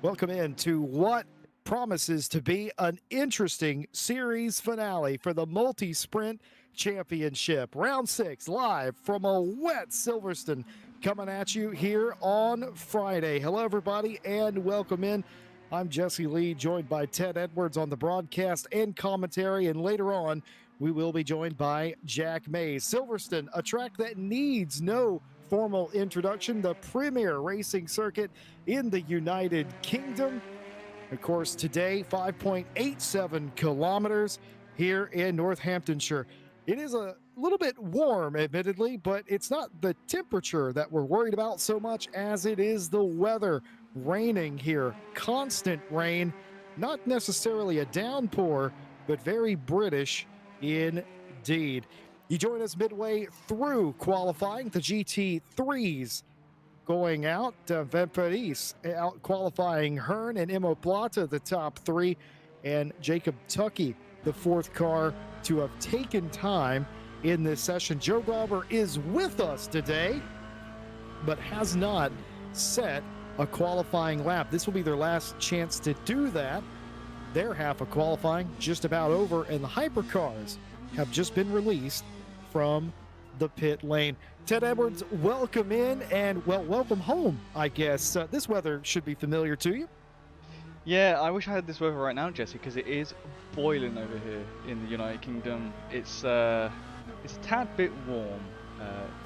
Welcome in to what promises to be an interesting series finale for the multi-sprint championship. Round 6 live from a wet Silverstone coming at you here on Friday. Hello, everybody, and welcome in. I'm Jesse Lee, joined by Ted Edwards on the broadcast and commentary, and later on, we will be joined by Jack Mays. Silverstone, a track that needs no formal introduction, the premier racing circuit in the United Kingdom. Of course, today, 5.87 kilometers here in Northamptonshire. It is a little bit warm, admittedly, but it's not the temperature that we're worried about so much as it is the weather. Raining here, constant rain, not necessarily a downpour, but very British indeed. You join us midway through qualifying, the GT3s going out. Van Parijs out qualifying Hearn and Imo Plata, the top three, and Jacob Tuckey, the fourth car to have taken time in this session. Joe Dauber is with us today, but has not set a qualifying lap. This will be their last chance to do that. Their half of qualifying just about over, and the hypercars have just been released from the pit lane. Ted Edwards, welcome in, and well, welcome home, I guess. This weather should be familiar to you. Yeah, I wish I had this weather right now, Jesse, because it is boiling over here in the United Kingdom. It's a tad bit warm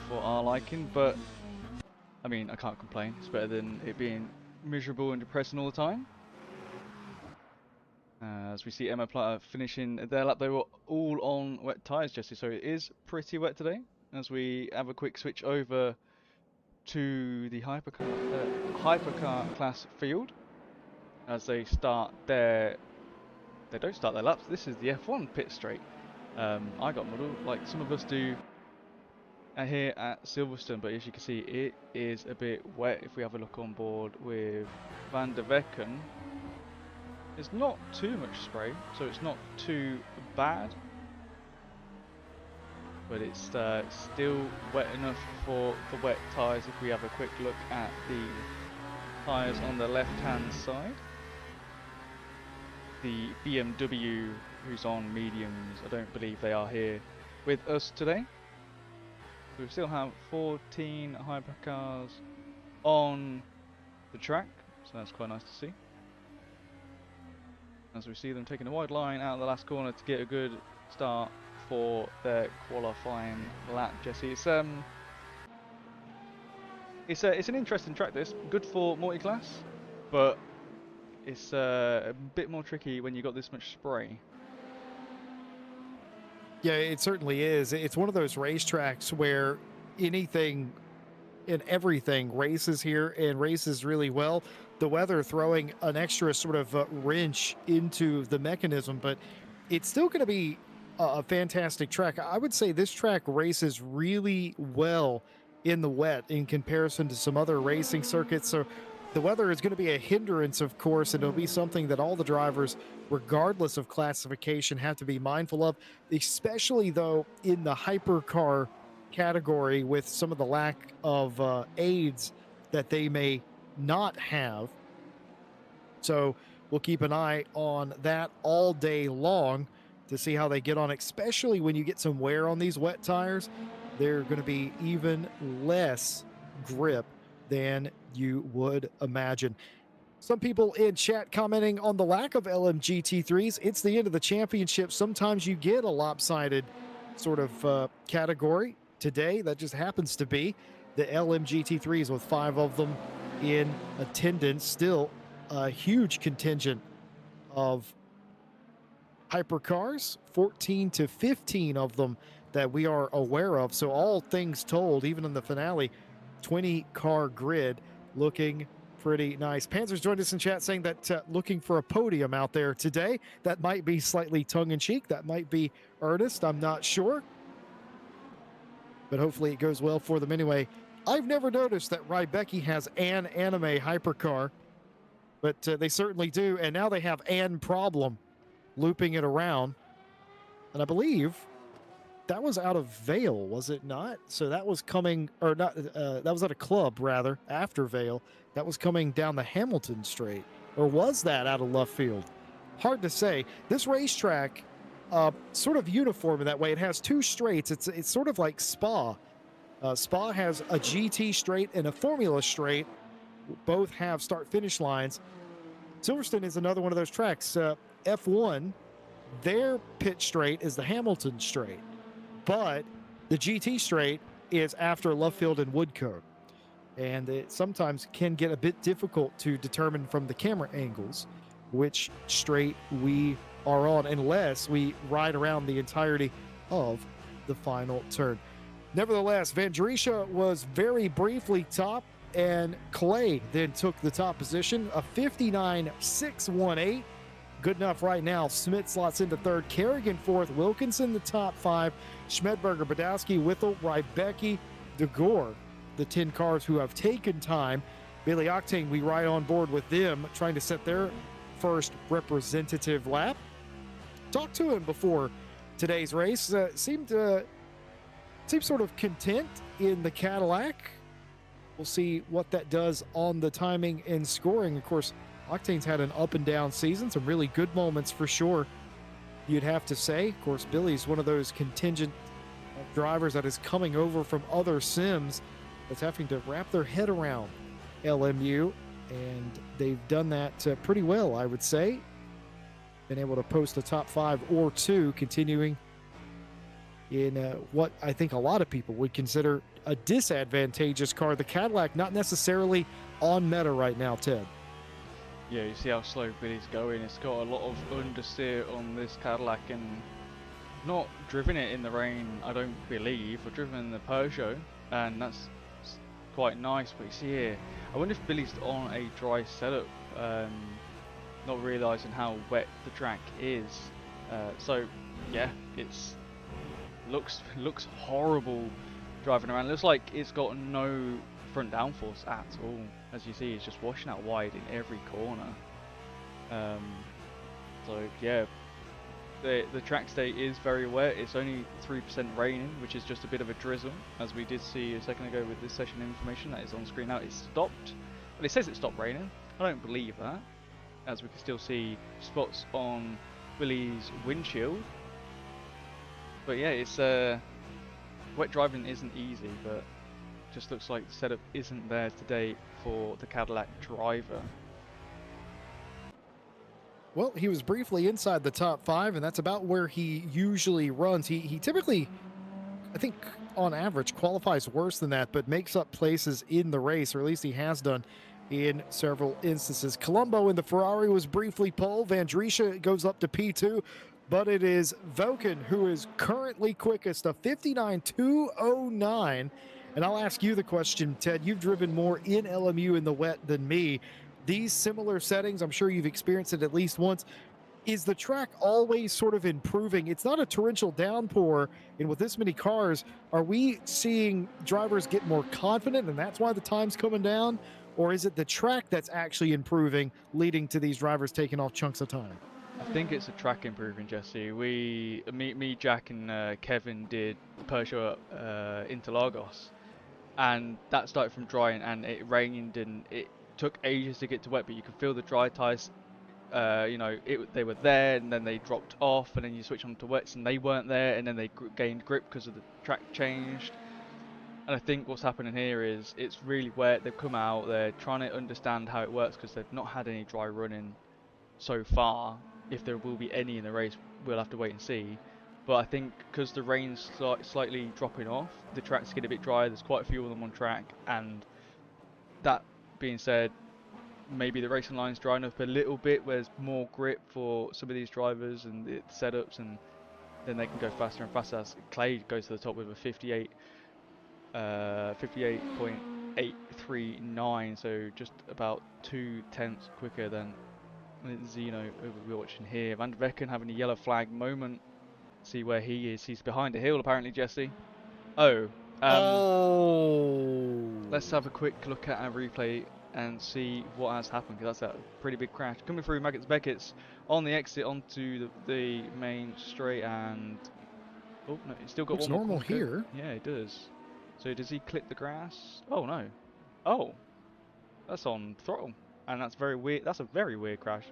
for our liking, but I mean, I can't complain. It's better than it being miserable and depressing all the time. As we see Emma Plata finishing their lap, they were all on wet tyres, Jesse, so it is pretty wet today. As we have a quick switch over to the hypercar class field, as they start they don't start their laps. This is the F1 pit straight. I got muddled like some of us do here at Silverstone, but as you can see, it is a bit wet. If we have a look on board with Van der Vecken, there's not too much spray, so it's not too bad, but it's still wet enough for the wet tyres. If we have a quick look at the tyres on the left hand side, the BMW, who's on mediums, I don't believe they are here with us today. So we still have 14 hypercars on the track, so that's quite nice to see. As we see them taking a wide line out of the last corner to get a good start for their qualifying lap, Jesse. It's an interesting track, this. Good for multi-class, but it's a bit more tricky when you got this much spray. Yeah, it certainly is. It's one of those racetracks where anything and everything races here and races really well. The weather throwing an extra sort of wrench into the mechanism, but it's still going to be a fantastic track. I would say this track races really well in the wet in comparison to some other racing circuits. So the weather is going to be a hindrance, of course, and it'll be something that all the drivers, regardless of classification, have to be mindful of, especially though in the hypercar category with some of the lack of aids that they may not have. So we'll keep an eye on that all day long to see how they get on, especially when you get some wear on these wet tires. They're going to be even less grip than you would imagine. Some people in chat commenting on the lack of LMG T3s. It's the end of the championship. Sometimes you get a lopsided sort of category. Today, that just happens to be the LMG T3s with 5 of them in attendance. Still a huge contingent of hypercars, 14 to 15 of them that we are aware of. So all things told, even in the finale, 20 car grid looking pretty nice. Panzer's joined us in chat saying that looking for a podium out there today. That might be slightly tongue-in-cheek. That might be earnest. I'm not sure. But hopefully it goes well for them anyway. I've never noticed that Rybecki has an anime hypercar, but they certainly do. And now they have an problem looping it around. And I believe that was out of Vale, was it not? So that was coming, or not, that was at a club, rather, after Vale. That was coming down the Hamilton Straight. Or was that out of left field? Hard to say. This racetrack, sort of uniform in that way. It has 2 straights. It's sort of like Spa. Spa has a GT straight and a Formula straight. Both have start-finish lines. Silverstone is another one of those tracks. F1, their pit straight is the Hamilton Straight. But the GT straight is after left field and Woodcote. And it sometimes can get a bit difficult to determine from the camera angles which straight we are on, unless we ride around the entirety of the final turn. Nevertheless, Van Drisha was very briefly top, and Clay then took the top position, a 59.618. Good enough right now. Smith slots into third, Kerrigan fourth, Wilkinson the top 5, Schmedberger, Badowski, Whittle, Rybecki, DeGore, the 10 cars who have taken time. Billy Octane, we ride on board with them, trying to set their first representative lap. Talked to him before today's race. Seemed sort of content in the Cadillac. We'll see what that does on the timing and scoring. Of course, Octane's had an up and down season, some really good moments for sure, you'd have to say. Of course, Billy's one of those contingent drivers that is coming over from other sims that's having to wrap their head around LMU, and they've done that pretty well, I would say. Been able to post a top 5 or 2, continuing in what I think a lot of people would consider a disadvantageous car. The Cadillac not necessarily on meta right now, Ted. Yeah, you see how slow Billy's going. It's got a lot of understeer on this Cadillac, and not driven it in the rain, I don't believe, or driven in the Peugeot, and that's quite nice. But you see here, I wonder if Billy's on a dry setup, not realising how wet the track is. So yeah, it's looks horrible driving around. Looks like it's got no front downforce at all. As you see, it's just washing out wide in every corner. So yeah, the track state is very wet. It's only 3% raining, which is just a bit of a drizzle, as we did see a second ago with this session information that is on screen now. It stopped, but it says it stopped raining. I don't believe that, as we can still see spots on Billy's windshield. But yeah, it's wet driving isn't easy, but just looks like the setup isn't there today for the Cadillac driver. Well, he was briefly inside the top 5, and that's about where he usually runs. He typically, I think on average, qualifies worse than that, but makes up places in the race, or at least he has done in several instances. Colombo in the Ferrari was briefly pole. Van Drisha goes up to P2, but it is Voken who is currently quickest, a 59.209. And I'll ask you the question, Ted. You've driven more in LMU in the wet than me. These similar settings, I'm sure you've experienced it at least once. Is the track always sort of improving? It's not a torrential downpour, and with this many cars, are we seeing drivers get more confident and that's why the time's coming down? Or is it the track that's actually improving, leading to these drivers taking off chunks of time? I think it's a track improving, Jesse. Me, Jack, and Kevin did the Peugeot Interlagos, and that started from drying, and it rained, and it took ages to get to wet, but you could feel the dry tyres. You know, they were there, and then they dropped off, and then you switch on to wets, and they weren't there, and then they gained grip because of the track changed. And I think what's happening here is it's really wet. They've come out, they're trying to understand how it works because they've not had any dry running so far. If there will be any in the race, we'll have to wait and see. But I think because the rain's slightly dropping off, the track's getting a bit dry. There's quite a few of them on track, and that being said, maybe the racing line's drying up a little bit where there's more grip for some of these drivers and the setups, and then they can go faster and faster as Clay goes to the top with a 58.839, so just about 2/10 quicker than Zeno we're watching here. Van der Vecken having a yellow flag moment. See where he is. He's behind a hill apparently, Jesse. Oh. Let's have a quick look at our replay and see what has happened, because that's a pretty big crash. Coming through Maggots Beckett's on the exit onto the main straight, and oh no, he's still got Looks one more normal here. Yeah, it does. So does he clip the grass? Oh no. Oh, that's on throttle, and that's very weird. That's a very weird crash.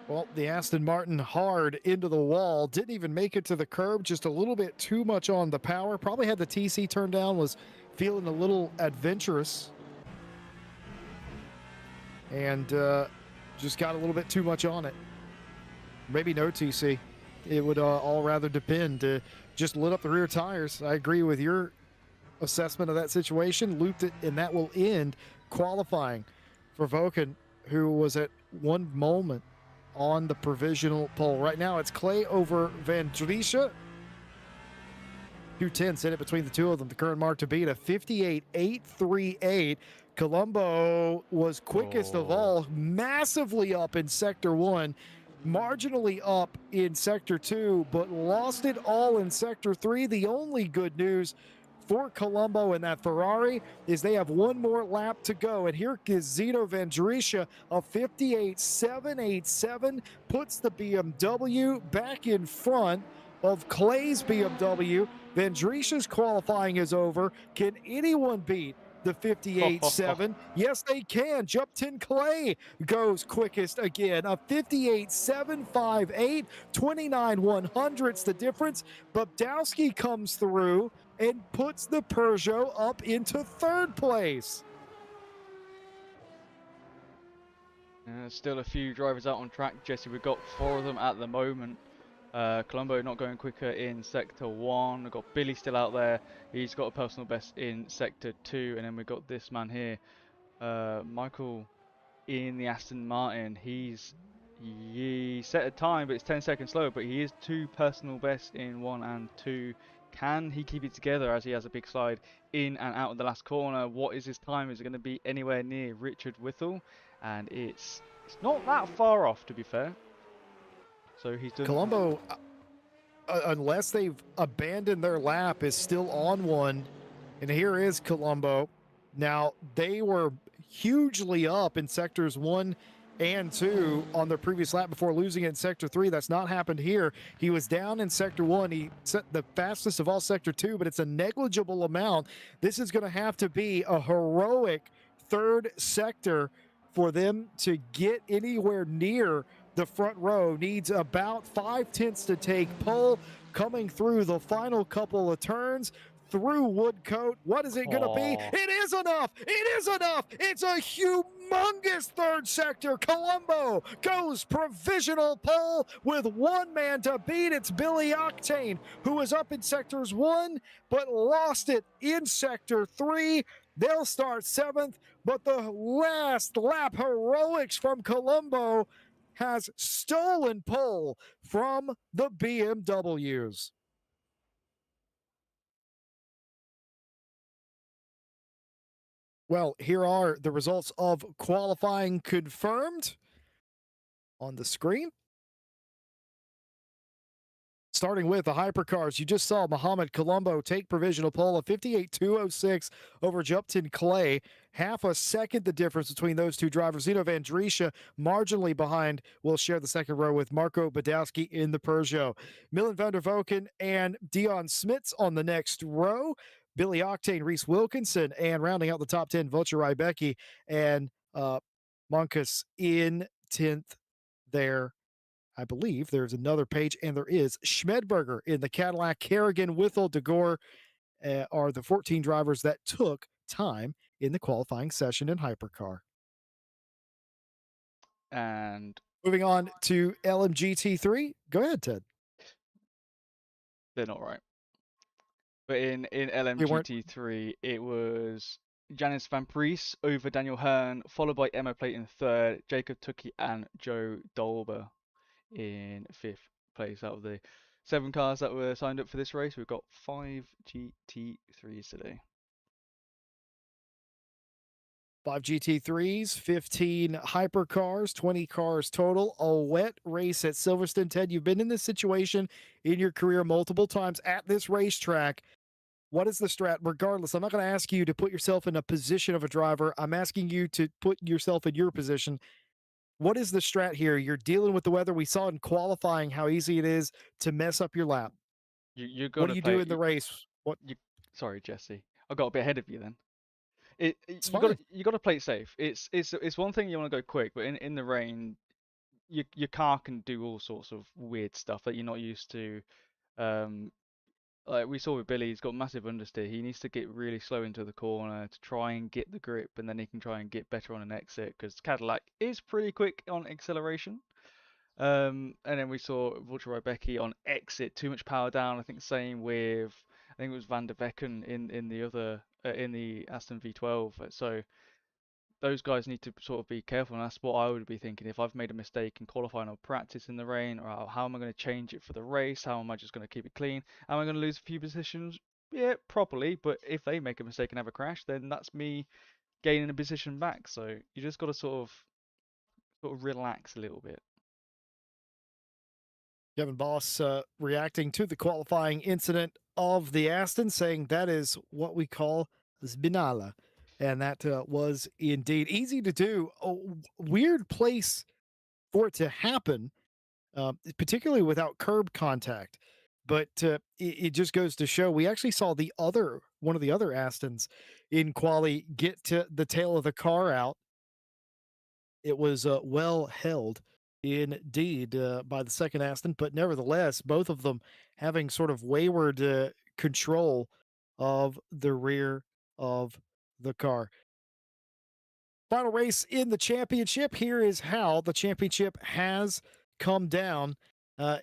Well, the Aston Martin hard into the wall, didn't even make it to the curb, just a little bit too much on the power. Probably had the TC turned down, was feeling a little adventurous. And just got a little bit too much on it. Maybe no TC. It would all rather depend. Just lit up the rear tires. I agree with your assessment of that situation. Looped it, and that will end qualifying for Voken, who was at one moment on the provisional pole. Right now, it's Clay over Van Driesche. 2:10 set it between the two of them. The current mark to beat a 58.838. Colombo was quickest of all, massively up in Sector 1, marginally up in Sector 2, but lost it all in Sector 3. The only good news for Colombo and that Ferrari is they have one more lap to go. And here is Zeno Van Driesche, a 58.787, puts the BMW back in front of Clay's BMW. Van Driesche's qualifying is over. Can anyone beat the 58.7? Yes, they can. Juptin Clay goes quickest again. A 58.758, 29 100ths the difference. Bobdowski comes through and puts the Peugeot up into third place. Still a few drivers out on track, Jesse. We've got 4 of them at the moment. Colombo not going quicker in Sector 1. We've got Billy still out there. He's got a personal best in Sector 2. And then we've got this man here, Michael in the Aston Martin. He set a time, but it's 10 seconds slower. But he is 2 personal bests in 1 and 2. Can he keep it together as he has a big slide in and out of the last corner? What is his time? Is it going to be anywhere near Richard Whittle? And it's not that far off, to be fair. So he's done. Colombo, unless they've abandoned their lap, is still on one. And here is Colombo. Now, they were hugely up in sectors 1 and 2 on their previous lap before losing it in Sector 3. That's not happened here. He was down in Sector 1. He set the fastest of all Sector 2, but it's a negligible amount. This is going to have to be a heroic third sector for them to get anywhere near the front row. Needs about 5/10 to take pole, coming through the final couple of turns through Woodcote. What is it going to be? It is enough. It is enough. It's a humongous third sector. Colombo goes provisional pole with one man to beat. It's Billy Octane, who was up in sectors 1 but lost it in sector 3. They'll start 7th, but the last lap heroics from Colombo has stolen pole from the BMWs. Well, here are the results of qualifying confirmed on the screen. Starting with the hypercars, you just saw Mohamed Colombo take provisional pole of 58.206 over Juptin Clay. Half a second the difference between those two drivers. Zeno Van Driesche marginally behind will share the second row with Marco Badowski in the Peugeot. Milan van der Voken and Dion Smits on the next row. Billy Octane, Reese Wilkinson, and rounding out the top 10, Vulture Rybecki and Monkus in 10th there. I believe there's another page, and there is Schmedberger in the Cadillac. Kerrigan, Whittle, DeGore are the 14 drivers that took time in the qualifying session in Hypercar. And moving on to LMGT3. Go ahead, Ted. they're not right. But in They weren't. LMGT3, it was Janice Van Priest over Daniel Hearn, followed by Emma Plate in third, Jacob Tukey and Joe Dolber in fifth place. Out of the 7 cars that were signed up for this race, we've got 5 GT3s today. 5 GT3s, 15 hypercars, 20 cars total. A wet race at Silverstone. Ted, you've been in this situation in your career multiple times at this racetrack. What is the strat? Regardless, I'm not going to ask you to put yourself in a position of a driver. I'm asking you to put yourself in your position. What is the strat here? You're dealing with the weather. We saw in qualifying how easy it is to mess up your lap. You're What gonna do you do play. in the race? What? Sorry, Jesse. I got a bit ahead of you then. It's You got fine. to play it safe. It's one thing you want to go quick, but in the rain, your car can do all sorts of weird stuff that you're not used to. Like we saw with Billy, he's got massive understeer. He needs to get really slow into the corner to try and get the grip, and then he can try and get better on an exit because Cadillac is pretty quick on acceleration. And then we saw Vulture Rybecki on exit, too much power down. I think same with I think it was Van der Vecken in the other in the Aston V12. So those guys need to sort of be careful, and that's what I would be thinking if I've made a mistake in qualifying or practice in the rain, or how am I going to change it for the race? How am I just going to keep it clean? Am I going to lose a few positions? Yeah, probably. But if they make a mistake and have a crash, then that's me gaining a position back. So you just got to sort of relax a little bit. Kevin Boss reacting to the qualifying incident of the Aston, saying that is what we call Zbinala. And that was indeed easy to do. A weird place for it to happen, particularly without curb contact. But it just goes to show we actually saw one of the other Astons in quali get to the tail of the car out. It was well held indeed by the second Aston, but nevertheless, both of them having sort of wayward control of the rear of the car. Final race in the championship. Here is how the championship has come down. Igai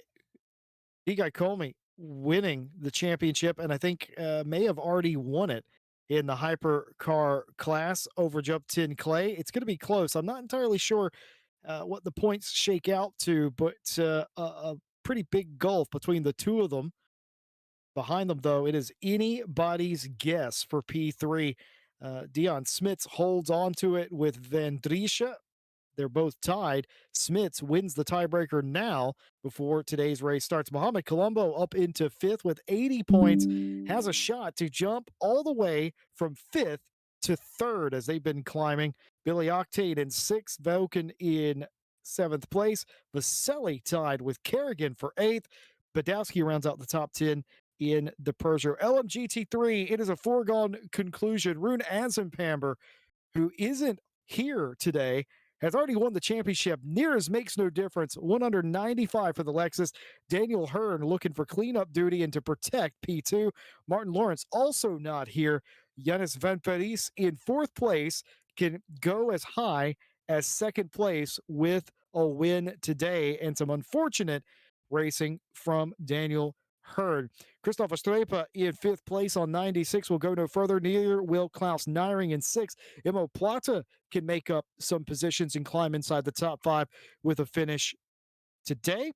Comey winning the championship, and I think may have already won it in the hypercar class over Jump 10 Clay. It's going to be close. I'm not entirely sure what the points shake out to, but a pretty big gulf between the two of them. Behind them, though, it is anybody's guess for P3. Dion Smits holds on to it with Van Driesche. They're both tied. Smits wins the tiebreaker now before today's race starts. Mohamed Colombo up into 5th with 80 points, has a shot to jump all the way from 5th to 3rd as they've been climbing. Billy Octane in 6th, Vulcan in 7th place. Vaselli tied with Kerrigan for 8th. Badowski rounds out the top 10 in the Peugeot. LMGT3, it is a foregone conclusion. Rune Azenpamber, who isn't here today, has already won the championship. Near as makes no difference. 195 for the Lexus. Daniel Hearn looking for cleanup duty and to protect P2. Martin Lawrence also not here. Yanis Van Parijs in 4th place can go as high as 2nd place with a win today, and some unfortunate racing from Daniel Hearn. Christopher Strepa in 5th place on 96 will go no further. Neither will Klaus Nyring in 6th. Imo Plata can make up some positions and climb inside the top 5 with a finish today.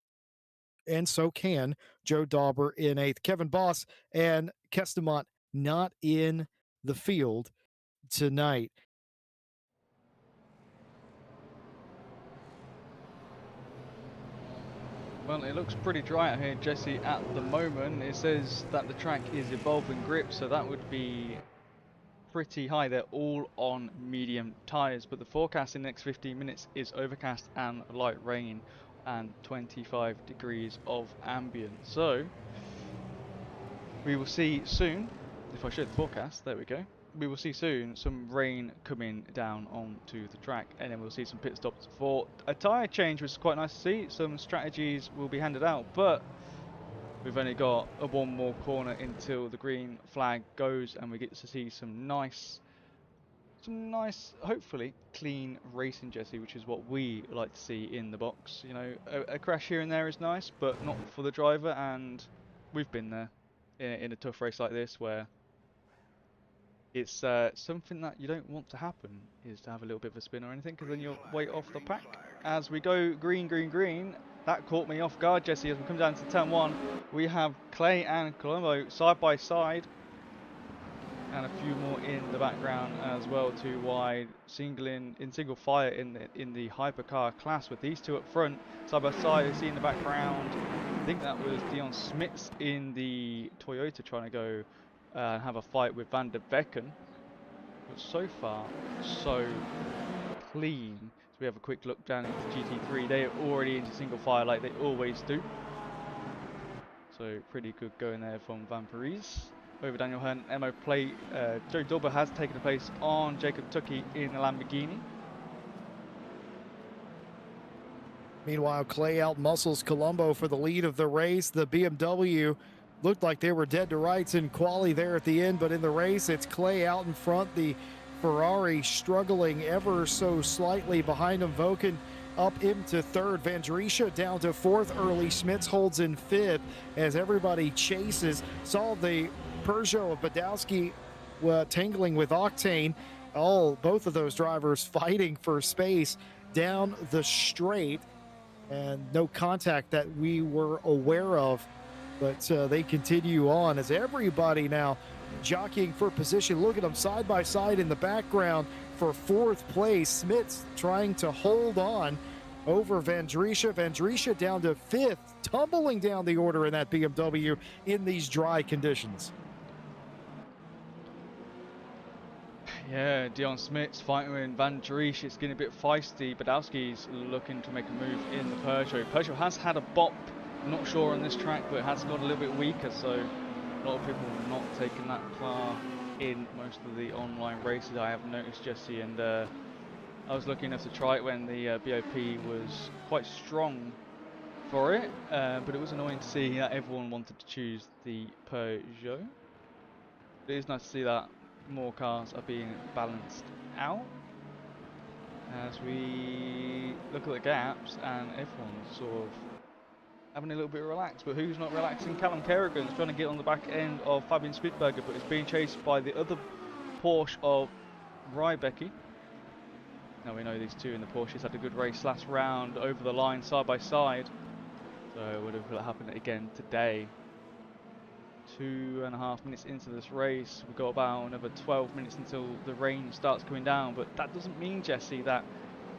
And so can Joe Dauber in 8th. Kevin Boss and Kestamont not in the field tonight. Well, it looks pretty dry out here, Jesse, at the moment. It says that the track is evolving grip, so that would be pretty high. They're all on medium tyres, but the forecast in the next 15 minutes is overcast and light rain and 25 degrees of ambient. So we will see soon if I show the forecast, there we go. We will see soon some rain coming down onto the track, and then we'll see some pit stops for a tyre change, which is quite nice to see. Some strategies will be handed out, but we've only got one more corner until the green flag goes, and we get to see some nice, hopefully clean racing, Jesse, which is what we like to see in the box. You know, a crash here and there is nice, but not for the driver, and we've been there in a tough race like this where it's something that you don't want to happen, is to have a little bit of a spin or anything, because then you're way off the pack. As we go green, green, green, that caught me off guard, Jesse. As we come down to turn 1, we have Clay and Colombo side by side, and a few more in the background as well, 2 wide, single fire in the hypercar class, with these two up front, side by side. You see in the background, I think that was Dion Smits in the Toyota trying to go and have a fight with Van der Becken. But so far, so clean. So we have a quick look down into GT3. They are already into single fire like they always do. So pretty good going there from Van Parijs. Over Daniel Hearn, Emo play. Joe Dauber has taken a place on Jacob Tucky in the Lamborghini. Meanwhile, Clay outmuscles Colombo for the lead of the race. The BMW looked like they were dead to rights in quali there at the end, but in the race, it's Clay out in front. The Ferrari struggling ever so slightly behind him. Voken up into third. Van Drisha down to fourth early. Smits holds in fifth as everybody chases. Saw the Peugeot of Badowski tangling with Octane. Both of those drivers fighting for space down the straight, and no contact that we were aware of. But they continue on as everybody now jockeying for position. Look at them side by side in the background for fourth place. Smits trying to hold on over Van Drisha. Van Drisha down to fifth, tumbling down the order in that BMW in these dry conditions. Yeah, Dion Smits fighting with Van Dries. It's getting a bit feisty. Badowski's looking to make a move in the Peugeot. Peugeot has had a bop. Not sure on this track, but it has got a little bit weaker, so a lot of people not taking that car in most of the online races, I have noticed, Jesse, and I was lucky enough to try it when the BOP was quite strong for it, but it was annoying to see that everyone wanted to choose the Peugeot. It is nice to see that more cars are being balanced out as we look at the gaps, and everyone's sort of having a little bit relaxed. But who's not relaxing? Callum Kerrigan's trying to get on the back end of Fabian Spitberger, but it's being chased by the other Porsche of Rybecki. Now we know these two in the Porsches had a good race last round over the line side by side, so would have happened again today. 2.5 minutes into this race, we've got about another 12 minutes until the rain starts coming down, but that doesn't mean, Jesse, that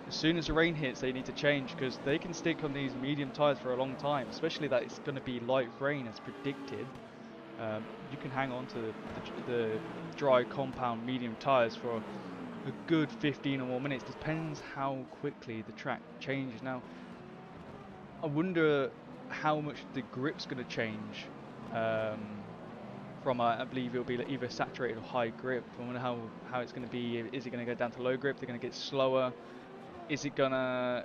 as soon as the rain hits they need to change, because they can stick on these medium tyres for a long time, especially that it's going to be light rain as predicted. You can hang on to the dry compound medium tyres for a good 15 or more minutes. Depends how quickly the track changes. Now I wonder how much the grip's going to change from I believe it'll be either saturated or high grip. I wonder how it's going to be. Is it going to go down to low grip? They're going to get slower. Is it gonna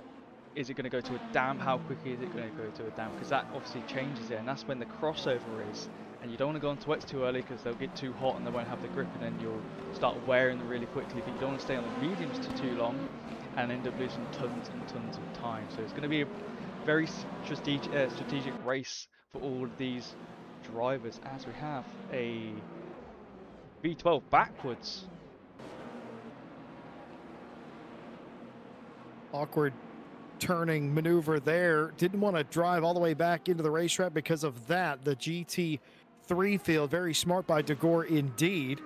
go to a damp? How quickly is it going to go to a damp? Because that obviously changes it, and that's when the crossover is. And you don't want to go into wets too early because they'll get too hot and they won't have the grip, and then you'll start wearing them really quickly. But you don't want to stay on the mediums for too long and end up losing tons and tons of time. So it's going to be a very strategic race for all of these drivers, as we have a V12 backwards. Awkward turning maneuver there. Didn't want to drive all the way back into the racetrack because of that. The GT3 field, very smart by De Gore indeed.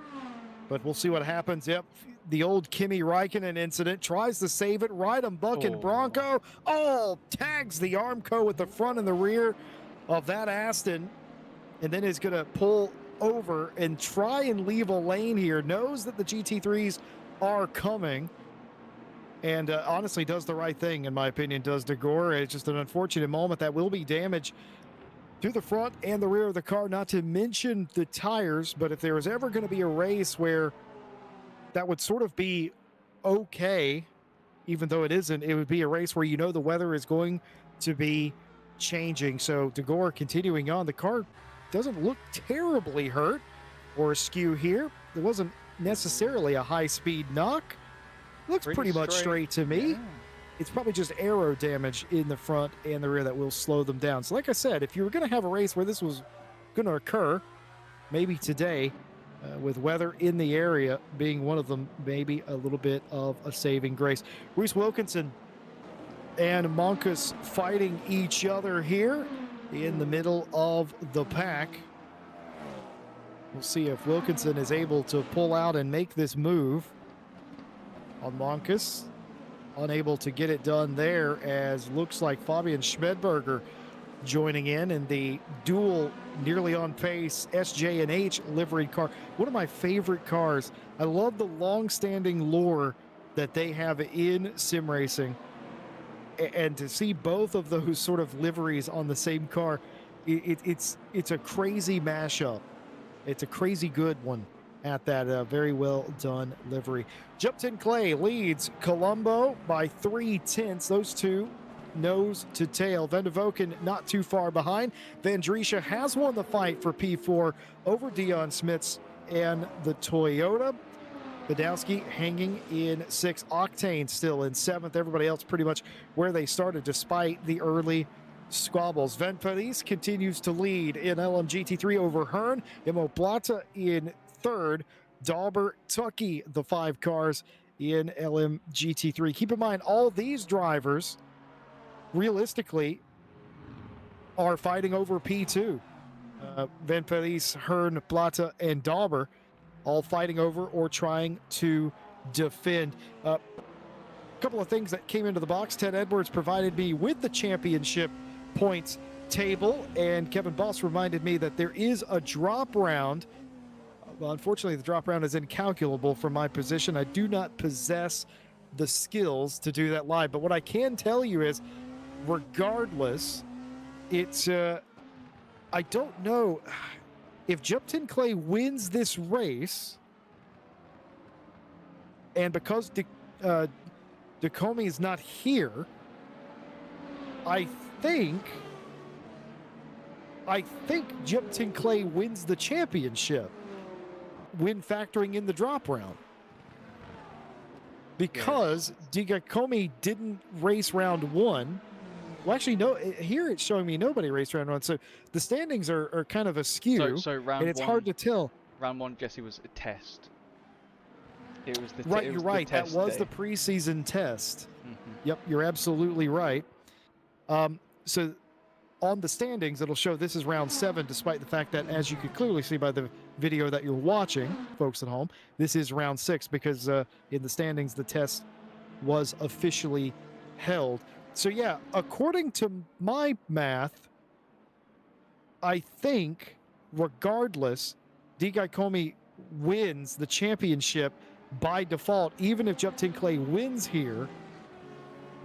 But we'll see what happens. Yep, the old Kimi Räikkönen incident. Tries to save it. Ride Buck and Bronco. Tags the Armco with the front and the rear of that Aston. And then is going to pull over and try and leave a lane here. Knows that the GT3s are coming. And honestly does the right thing, in my opinion, does De Gore. It's just an unfortunate moment that will be damage through the front and the rear of the car, not to mention the tires. But if there was ever going to be a race where that would sort of be okay, even though it isn't, it would be a race where the weather is going to be changing. So DeGore continuing on. The car doesn't look terribly hurt or askew here. It wasn't necessarily a high-speed knock. Looks pretty much straight to me. Yeah. It's probably just aero damage in the front and the rear that will slow them down. So like I said, if you were going to have a race where this was going to occur, maybe today, with weather in the area being one of them, maybe a little bit of a saving grace. Reese Wilkinson and Monkus fighting each other here in the middle of the pack. We'll see if Wilkinson is able to pull out and make this move on Monkus. Unable to get it done there, as looks like Fabian Schmedberger joining in the dual nearly on pace SJ&H liveried car. One of my favorite cars. I love the long-standing lore that they have in sim racing, and to see both of those sort of liveries on the same car, it's a crazy mashup. It's a crazy good one at that. Very well done livery. Jupton Clay leads Colombo by 3/10. Those two nose to tail. Van de Voken not too far behind. Van Drescha has won the fight for P4 over Dion Smits and the Toyota. Badowski hanging in 6th. Octane still in 7th. Everybody else pretty much where they started despite the early squabbles. Van Parijs continues to lead in LMGT3 over Hearn. Imo Plata in 3rd. Dauber, Tucky, the 5 cars in LMGT3. Keep in mind, all these drivers realistically are fighting over P2. Van Parijs, Hearn, Plata, and Dauber all fighting over or trying to defend. A couple of things that came into the box. Ted Edwards provided me with the championship points table, and Kevin Boss reminded me that there is a drop round. Well, unfortunately, the drop round is incalculable from my position. I do not possess the skills to do that live. But what I can tell you is, regardless, it's I don't know if Jupton Clay wins this race, and because DeComey is not here, I think Jupton Clay wins the championship when factoring in the drop round, because DeComey didn't race round 1. Well, actually, no. Here it's showing me nobody raced round 1, so the standings are kind of askew, So round and it's 1, hard to tell. Round 1, Jesse, was a test. It was the Right, it you're was right. The That test was day. the preseason test. Mhm. Yep, you're absolutely right. So on the standings, it'll show this is round 7, despite the fact that, as you could clearly see by the video that you're watching, folks at home, this is round 6, because in the standings, the test was officially held. So yeah, according to my math, I think regardless, DeGiacomi wins the championship by default, even if Jupton Clay wins here,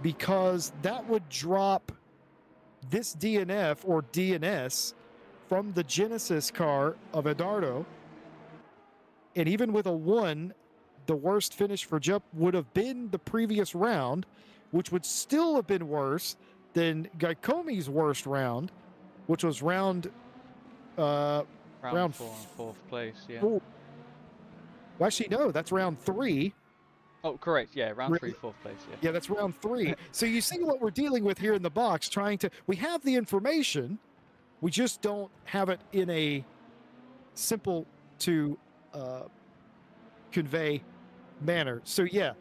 because that would drop this DNF or DNS from the Genesis car of Edardo. And even with a 1, the worst finish for Jup would have been the previous round, which would still have been worse than Giacomi's worst round, which was round 4, 4th place. Yeah. 4. Well, actually, no, that's round 3. Oh, correct. Yeah, round 3, 4th place. Yeah. Yeah, that's round 3. So you see what we're dealing with here in the box, we have the information, we just don't have it in a simple to convey manner. So yeah,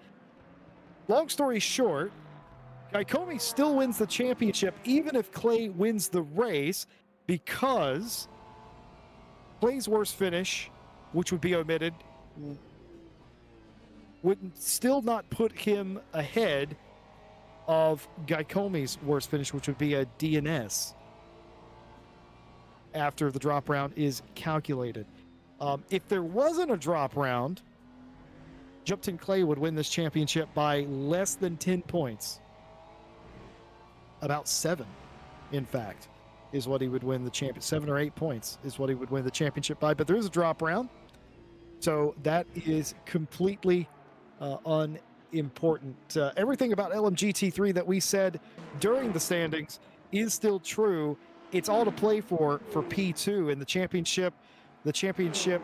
long story short, Giacomi still wins the championship even if Clay wins the race, because Clay's worst finish, which would be omitted, would still not put him ahead of Giacomi's worst finish, which would be a DNS after the drop round is calculated. If there wasn't a drop round, Jupton Clay would win this championship by less than 10 points. About 7, in fact. is what he would win the champion. 7 or 8 points is what he would win the championship by. But there is a drop round, so that is completely unimportant. Everything about LMGT3 that we said during the standings is still true. It's all to play for P2 in the championship. The championship,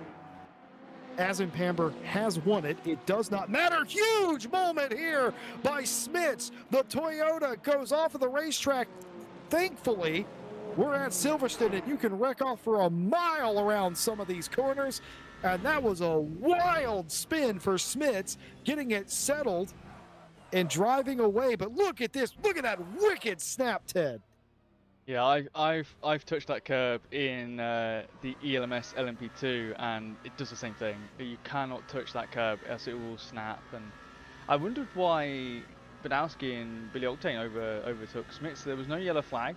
as in Pamber, has won it. It does not matter. Huge moment here by Smits. The Toyota goes off of the racetrack. Thankfully, we're at Silverstone, and you can wreck off for a mile around some of these corners. And that was a wild spin for Smits, getting it settled and driving away. But look at this. Look at that wicked snap, Ted. Yeah, I've touched that curb in the ELMS LMP2, and it does the same thing. You cannot touch that curb, else it will snap. And I wondered why Badowski and Billy Octane overtook Smits. There was no yellow flag.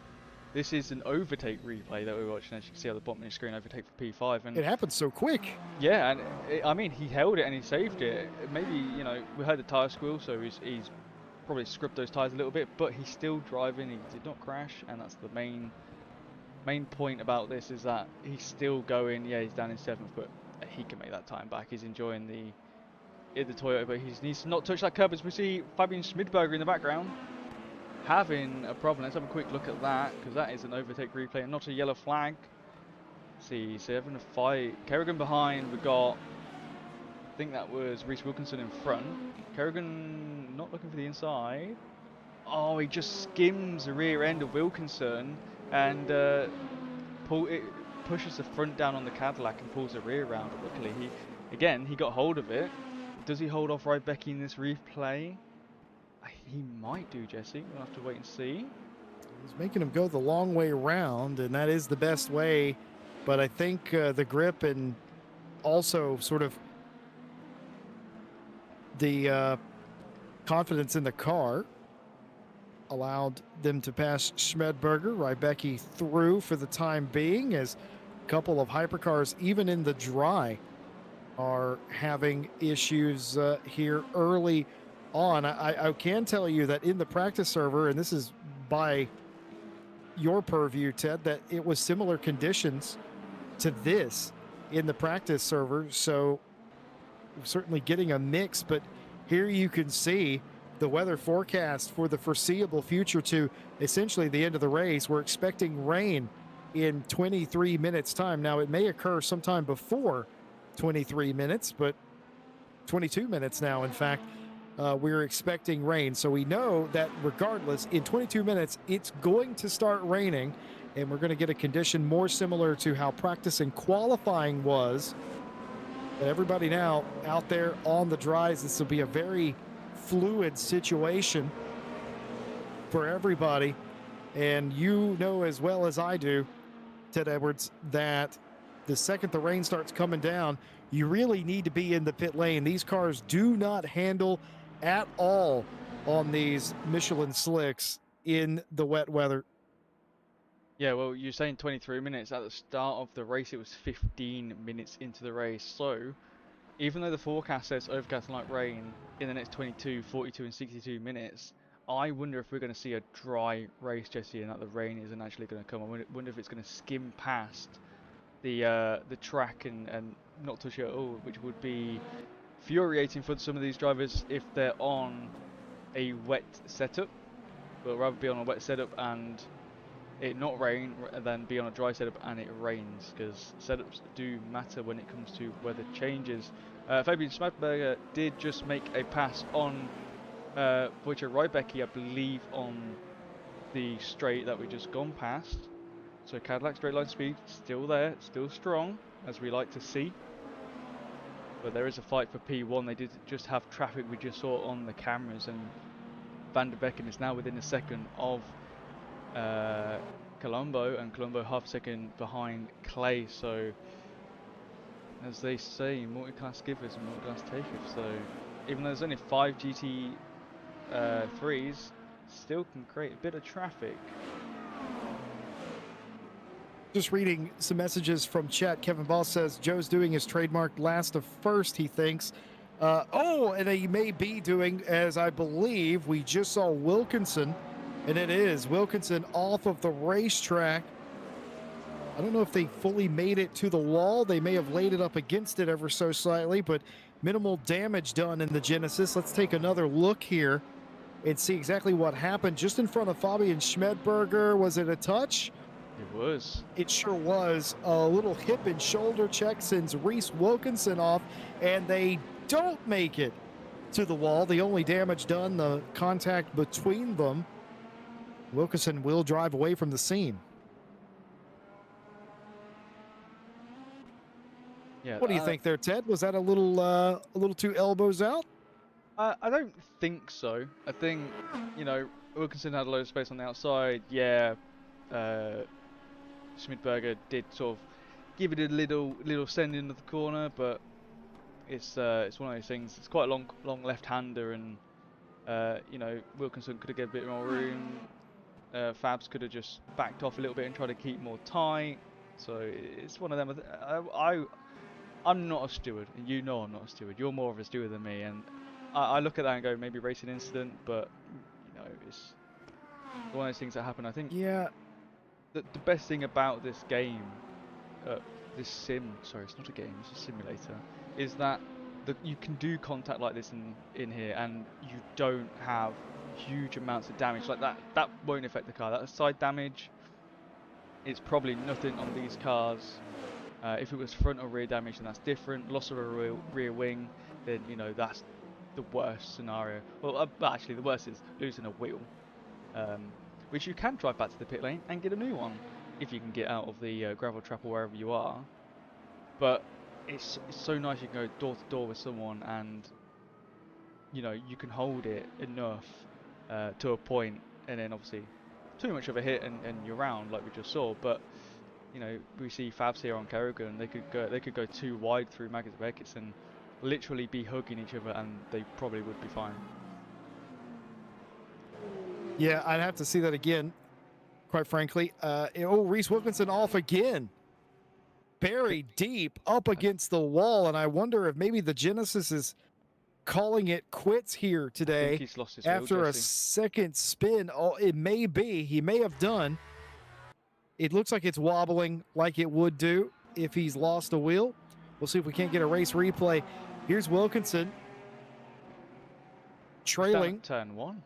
This is an overtake replay that we're watching, as you can see on the bottom of the screen. Overtake for P5, and it happened so quick. Yeah, and I mean, he held it and he saved it. Maybe, you know, we heard the tyre squeal, so he's probably scrubbed those tyres a little bit, but he's still driving. He did not crash, and that's the main point about this, is that he's still going. Yeah, he's down in 7th, but he can make that time back. He's enjoying the Toyota, but he needs to not touch that curb. As we see Fabian Schmidberger in the background having a problem. Let's have a quick look at that, because that is an overtake replay and not a yellow flag. Let's see, so having a fight. Kerrigan behind. We got, I think that was Reece Wilkinson in front. Kerrigan not looking for the inside. Oh, he just skims the rear end of Wilkinson and pushes the front down on the Cadillac and pulls the rear round. But luckily, he got hold of it. Does he hold off Rybecki in this replay? He might do, Jesse. We'll have to wait and see. He's making him go the long way around, and that is the best way. But I think the grip and also sort of the confidence in the car allowed them to pass Schmidberger. Rybecki through for the time being, as a couple of hypercars, even in the dry, are having issues here early on. I can tell you that in the practice server, and this is by your purview, Ted, that it was similar conditions to this in the practice server, so certainly getting a mix. But here you can see the weather forecast for the foreseeable future to essentially the end of the race. We're expecting rain in 23 minutes time. Now, it may occur sometime before 23 minutes, but 22 minutes now, in fact, we're expecting rain. So we know that regardless, in 22 minutes, it's going to start raining, and we're going to get a condition more similar to how practice and qualifying was. But everybody now out there on the dries, this will be a very fluid situation for everybody. And you know as well as I do, Ted Edwards, that the second the rain starts coming down, you really need to be in the pit lane. These cars do not handle at all on these Michelin slicks in the wet weather. Yeah, well, you're saying 23 minutes. At the start of the race, it was 15 minutes into the race. So, even though the forecast says overcast and light rain in the next 22, 42 and 62 minutes, I wonder if we're going to see a dry race, Jesse, and that the rain isn't actually going to come. I wonder if it's going to skim past the track and not touch it at all, which would be infuriating for some of these drivers if they're on a wet setup. But rather be on a wet setup and it not rain than be on a dry setup and it rains, because setups do matter when it comes to weather changes. Fabian Schmidberger did just make a pass on Wojciech Rybecki, I believe, on the straight that we just gone past. So Cadillac straight line speed still there, still strong, as we like to see. But there is a fight for P1. They did just have traffic we just saw on the cameras, and Van der Becken is now within a second of Colombo, and Colombo half a second behind Clay. So, as they say, multi-class givers and multi-class takers. So, even though there's only 5 GT3s, still can create a bit of traffic. Just reading some messages from chat. Kevin Ball says Joe's doing his trademark last of first, he thinks. And he may be doing, as I believe we just saw Wilkinson, and it is Wilkinson off of the racetrack I don't know if they fully made it to the wall. They may have laid it up against it ever so slightly, but minimal damage done in the Genesis. Let's take another look here and see exactly what happened just in front of Fabian Schmedberger. Was it a touch? It was. It sure was. A little hip and shoulder check sends Reese Wilkinson off, and they don't make it to the wall. The only damage done, the contact between them. Wilkinson will drive away from the scene. Yeah. What do you think there, Ted? Was that a little too elbows out? I don't think so. I think, you know, Wilkinson had a load of space on the outside. Yeah, Schmidberger did sort of give it a little send into the corner, but it's one of those things. It's quite a long left-hander, and you know, Wilkinson could have get a bit more room. Fabs could have just backed off a little bit and tried to keep more tight. So it's one of them. I'm not a steward, and you know I'm not a steward. You're more of a steward than me, and I look at that and go, maybe racing incident, but you know, it's one of those things that happen. I think the best thing about this game, this sim, sorry, it's not a game, it's a simulator, is that you can do contact like this in here, and you don't have huge amounts of damage like that. That won't affect the car. That side damage is probably nothing on these cars. If it was front or rear damage, then that's different. Loss of a rear wing, then you know that's the worst scenario. Well, actually, the worst is losing a wheel, which you can drive back to the pit lane and get a new one if you can get out of the gravel trap or wherever you are. But it's so nice you can go door to door with someone, and you know you can hold it enough to a point, and then obviously too much of a hit and you're round like we just saw. But you know, we see Fabs here on Kerrigan, they could go too wide through Maggots Beckett and literally be hugging each other, and they probably would be fine. Yeah, I'd have to see that again, quite frankly. Reese Wilkinson off again. Buried deep up against the wall, and I wonder if maybe the Genesis is calling it quits here today. I think he's lost his after wheel, a second spin. Oh, it may be. He may have done. It looks like it's wobbling like it would do if he's lost a wheel. We'll see if we can't get a race replay. Here's Wilkinson trailing. Turn one.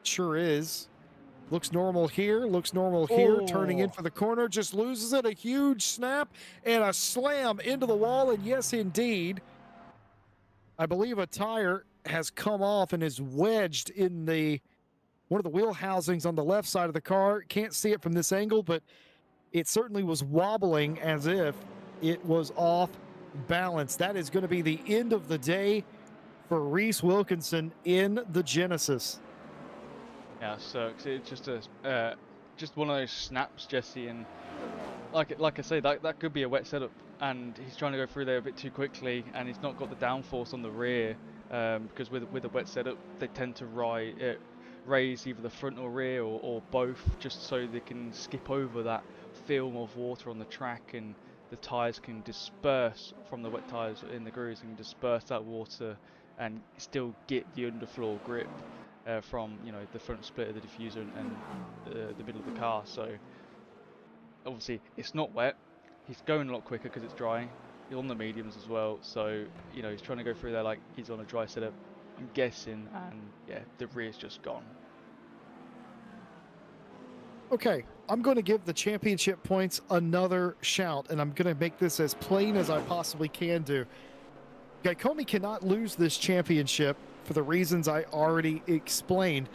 Sure is. Looks normal here. Looks normal here. Turning in for the corner. Just loses it. A huge snap and a slam into the wall. And yes, indeed, I believe a tire has come off and is wedged in one of the wheel housings on the left side of the car. Can't see it from this angle, but it certainly was wobbling as if it was off balance. That is going to be the end of the day for Reese Wilkinson in the Genesis. Yeah, sucks. It's just one of those snaps, Jesse, and like I say, that could be a wet setup, and he's trying to go through there a bit too quickly, and he's not got the downforce on the rear, because with a wet setup they tend to raise either the front or rear or both, just so they can skip over that film of water on the track, and the tyres can disperse from the wet tyres in the grooves and disperse that water and still get the underfloor grip from, you know, the front split of the diffuser and the middle of the car. So obviously it's not wet, he's going a lot quicker because it's dry, he's on the mediums as well, so you know he's trying to go through there like he's on a dry setup, I'm guessing, and yeah, the rear's just gone. Okay, I'm going to give the championship points another shout, and I'm going to make this as plain as I possibly can do. Gaicomi cannot lose this championship for the reasons I already explained,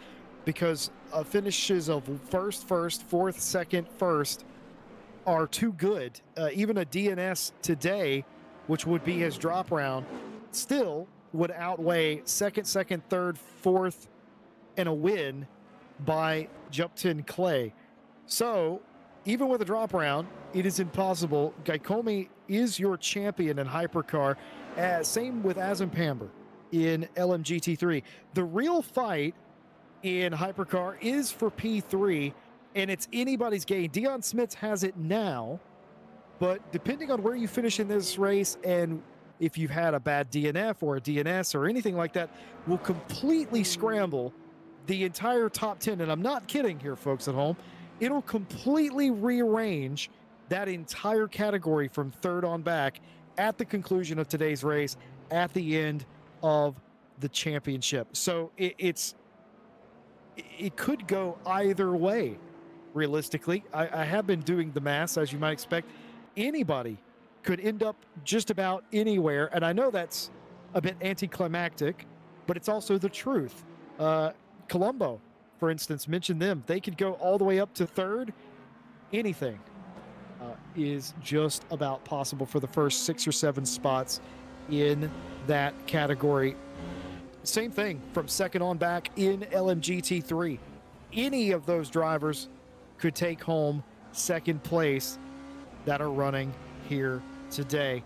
because finishes of first, fourth, second, first are too good. Even a DNS today, which would be his drop round, still would outweigh second, third, fourth, and a win by Jupton Clay. So even with a drop round, it is impossible. Gaicomi is your champion in hypercar. Same with Azam Pamber in LMGT3. The real fight in hypercar is for P3, and it's anybody's game. Dion Smits has it now, but depending on where you finish in this race, and if you've had a bad DNF or a DNS or anything like that, will completely scramble the entire top 10. And I'm not kidding here, folks at home. it'll completely rearrange that entire category from third on back at the conclusion of today's race, at the end of the championship. So it could go either way. Realistically, I have been doing the math, as you might expect. Anybody could end up just about anywhere, and I know that's a bit anticlimactic, but it's also the truth. Colombo, for instance, mentioned them. They could go all the way up to third. Anything is just about possible for the first 6 or 7 spots in that category. Same thing from second on back in LMGT3. Any of those drivers could take home second place that are running here today.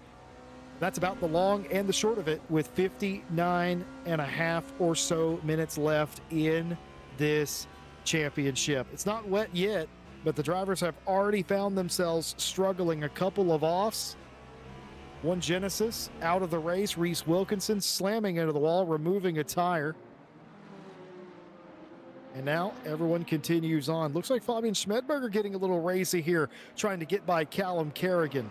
That's about the long and the short of it, with 59 and a half or so minutes left in this championship. It's not wet yet, but the drivers have already found themselves struggling. A couple of offs. One Genesis out of the race. Reese Wilkinson slamming into the wall, removing a tire. And now everyone continues on. Looks like Fabian Schmedberger getting a little racy here, trying to get by Callum Kerrigan.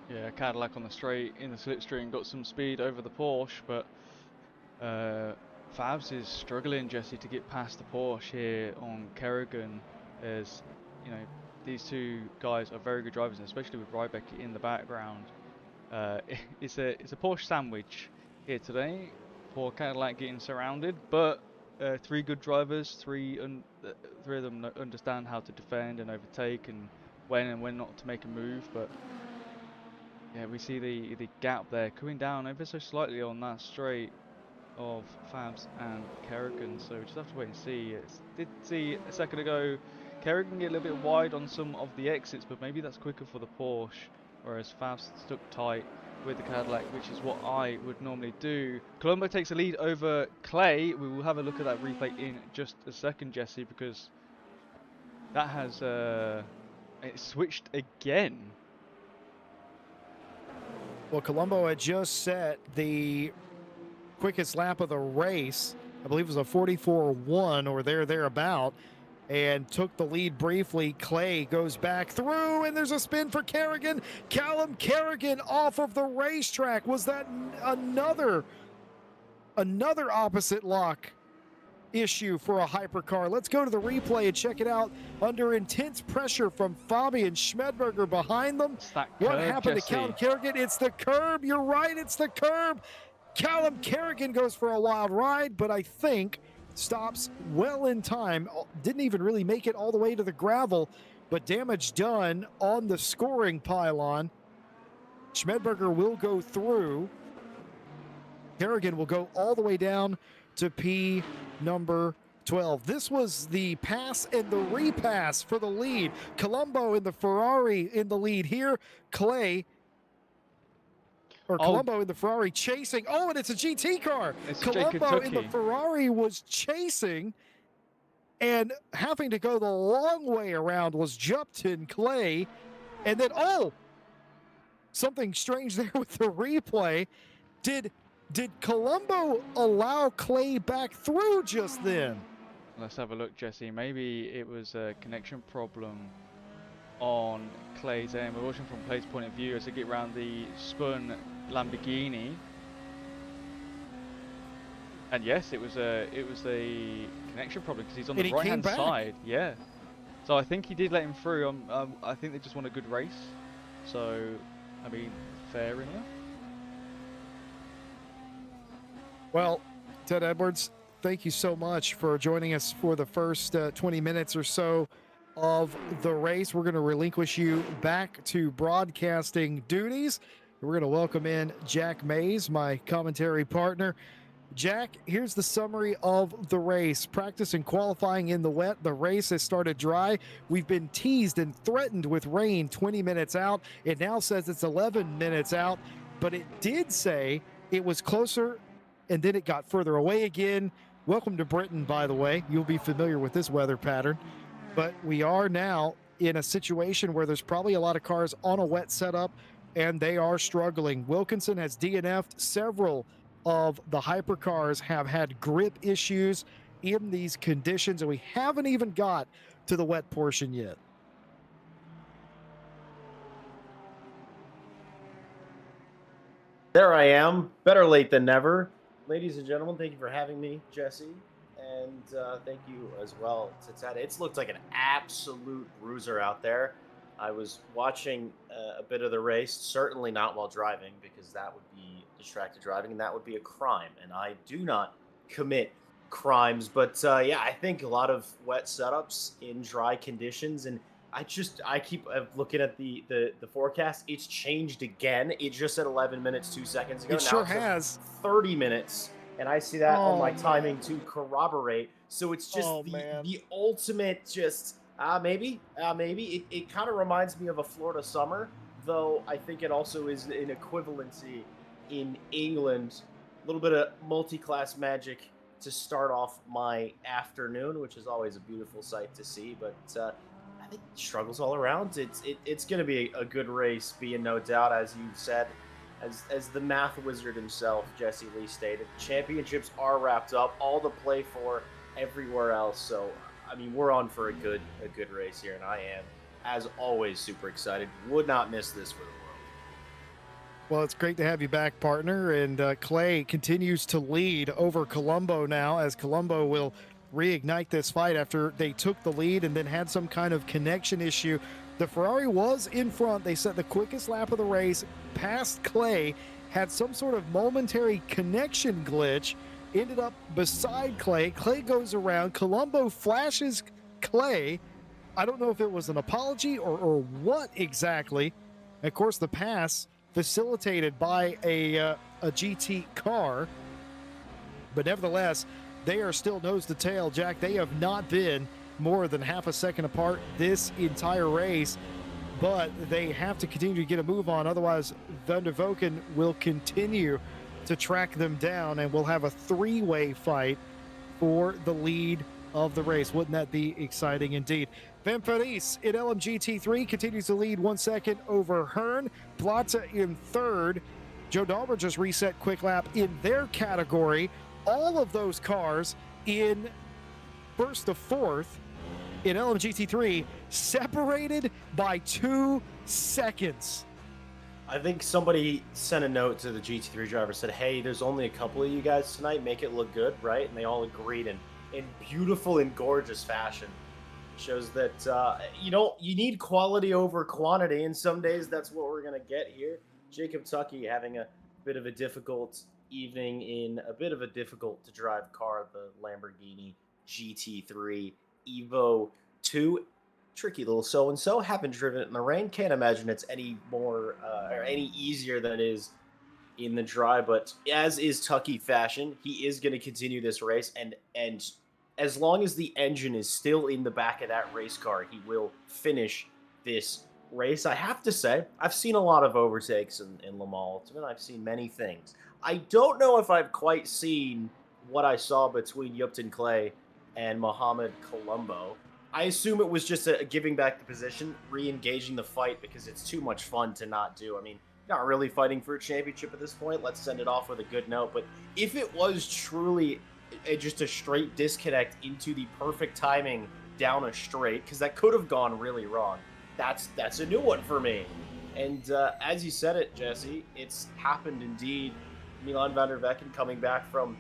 Yeah, Cadillac on the straight in the slipstream, got some speed over the Porsche, but Fabs is struggling, Jesse, to get past the Porsche here on Kerrigan, as you know, these two guys are very good drivers, and especially with Rybeck in the background. It's a Porsche sandwich here today. Poor Cadillac getting surrounded, but 3 good drivers, 3 of them understand how to defend and overtake, and when not to make a move. But yeah, we see the gap there coming down ever so slightly on that straight of Fabs and Kerrigan, so we just have to wait and see. Did see a second ago Kerrigan get a little bit wide on some of the exits, but maybe that's quicker for the Porsche, whereas Fabs stuck tight with the Cadillac, which is what I would normally do. Colombo takes a lead over Clay. We will have a look at that replay in just a second, Jesse, because that has it switched again. Well, Colombo had just set the quickest lap of the race. I believe it was a 44.1 or thereabout, and took the lead briefly. Clay goes back through, and there's a spin for Kerrigan. Callum Kerrigan off of the racetrack. Was that another opposite lock issue for a hypercar? Let's go to the replay and check it out. Under intense pressure from Fabian Schmedberger behind them. What happened to Callum Kerrigan? It's the curb. You're right, it's the curb. Callum Kerrigan goes for a wild ride, but I think stops well in time. Didn't even really make it all the way to the gravel, but damage done on the scoring pylon. Schmedberger will go through. Kerrigan will go all the way down to P number 12. This was the pass and the repass for the lead. Colombo in the Ferrari in the lead here. Colombo in the Ferrari chasing. Oh, and it's a GT car. Colombo in the Ferrari was chasing and having to go the long way around was Jupton Clay. And then, something strange there with the replay. Did Colombo allow Clay back through just then? Let's have a look, Jesse. Maybe it was a connection problem on Clay's end. We're watching from Clay's point of view as they get around the spun Lamborghini. And yes, it was a connection problem because he's on the right hand side. Yeah. So I think he did let him through. I think they just won a good race. So, I mean, fair enough. Well, Ted Edwards, thank you so much for joining us for the first 20 minutes or so of the race. We're going to relinquish you back to broadcasting duties. We're going to welcome in Jack Mays, my commentary partner. Jack, here's the summary of the race. Practice and qualifying in the wet. The race has started dry. We've been teased and threatened with rain 20 minutes out. It now says it's 11 minutes out, but it did say it was closer and then it got further away again. Welcome to Britain, by the way. You'll be familiar with this weather pattern. But we are now in a situation where there's probably a lot of cars on a wet setup, and they are struggling. Wilkinson has DNF'd. Several of the hypercars have had grip issues in these conditions, and we haven't even got to the wet portion yet. There I am. Better late than never. Ladies and gentlemen, thank you for having me, Jesse. And thank you as well to Ted. It's looked like an absolute bruiser out there. I was watching a bit of the race, certainly not while driving, because that would be distracted driving, and that would be a crime. And I do not commit crimes. But yeah, I think a lot of wet setups in dry conditions, and I keep looking at the forecast. It's changed again. It just said 11 minutes 2 seconds ago. It sure has. 30 minutes, and I see that on my man. timing to corroborate. So it's just the ultimate just maybe it kind of reminds me of a Florida summer, though I think it also is an equivalency in England. A little bit of multi-class magic to start off my afternoon, which is always a beautiful sight to see. But I think struggles all around. It's going to be a good race, being no doubt, as you said, as the math wizard himself, Jesse Lee, stated. Championships are wrapped up, all to play for everywhere else. So, I mean, we're on for a good race here, and I am, as always, super excited. Would not miss this for the world. Well, it's great to have you back, partner. And Clay continues to lead over Colombo now, as Colombo will reignite this fight after they took the lead and then had some kind of connection issue. The Ferrari was in front. They set the quickest lap of the race, passed Clay, had some sort of momentary connection glitch, ended up beside Clay. Clay goes around. Colombo flashes Clay. I don't know if it was an apology or what exactly. Of course, the pass facilitated by a GT car. But nevertheless, they are still nose to tail, Jack. They have not been more than half a second apart this entire race, but they have to continue to get a move on. Otherwise, Van der Voken will continue to track them down, and we'll have a three-way fight for the lead of the race. Wouldn't that be exciting indeed? Van Parijs in LMGT3 continues to lead 1 second over Hearn. Plata in third. Joe Dalber just reset quick lap in their category. All of those cars in first to fourth in LMGT3 separated by 2 seconds. I think somebody sent a note to the GT3 driver, said, hey, there's only a couple of you guys tonight, make it look good, right? And they all agreed in beautiful and gorgeous fashion. Shows that you need quality over quantity, and some days that's what we're going to get here. Jacob Tucky having a bit of a difficult evening in a bit of a difficult to drive car, the Lamborghini GT3 Evo 2. Tricky little so-and-so. Haven't driven it in the rain. Can't imagine it's any more or any easier than it is in the dry. But as is Tucky fashion, he is going to continue this race. And as long as the engine is still in the back of that race car, he will finish this race. I have to say, I've seen a lot of overtakes in Le Mans Ultimate. I've seen many things. I don't know if I've quite seen what I saw between Upton Clay and Mohamed Colombo. I assume it was just a giving back the position, re-engaging the fight, because it's too much fun to not do. I mean, not really fighting for a championship at this point. Let's send it off with a good note. But if it was truly just a straight disconnect into the perfect timing down a straight, because that could have gone really wrong, that's a new one for me. And as you said it, Jesse, it's happened indeed. Milan van der Vecken, coming back from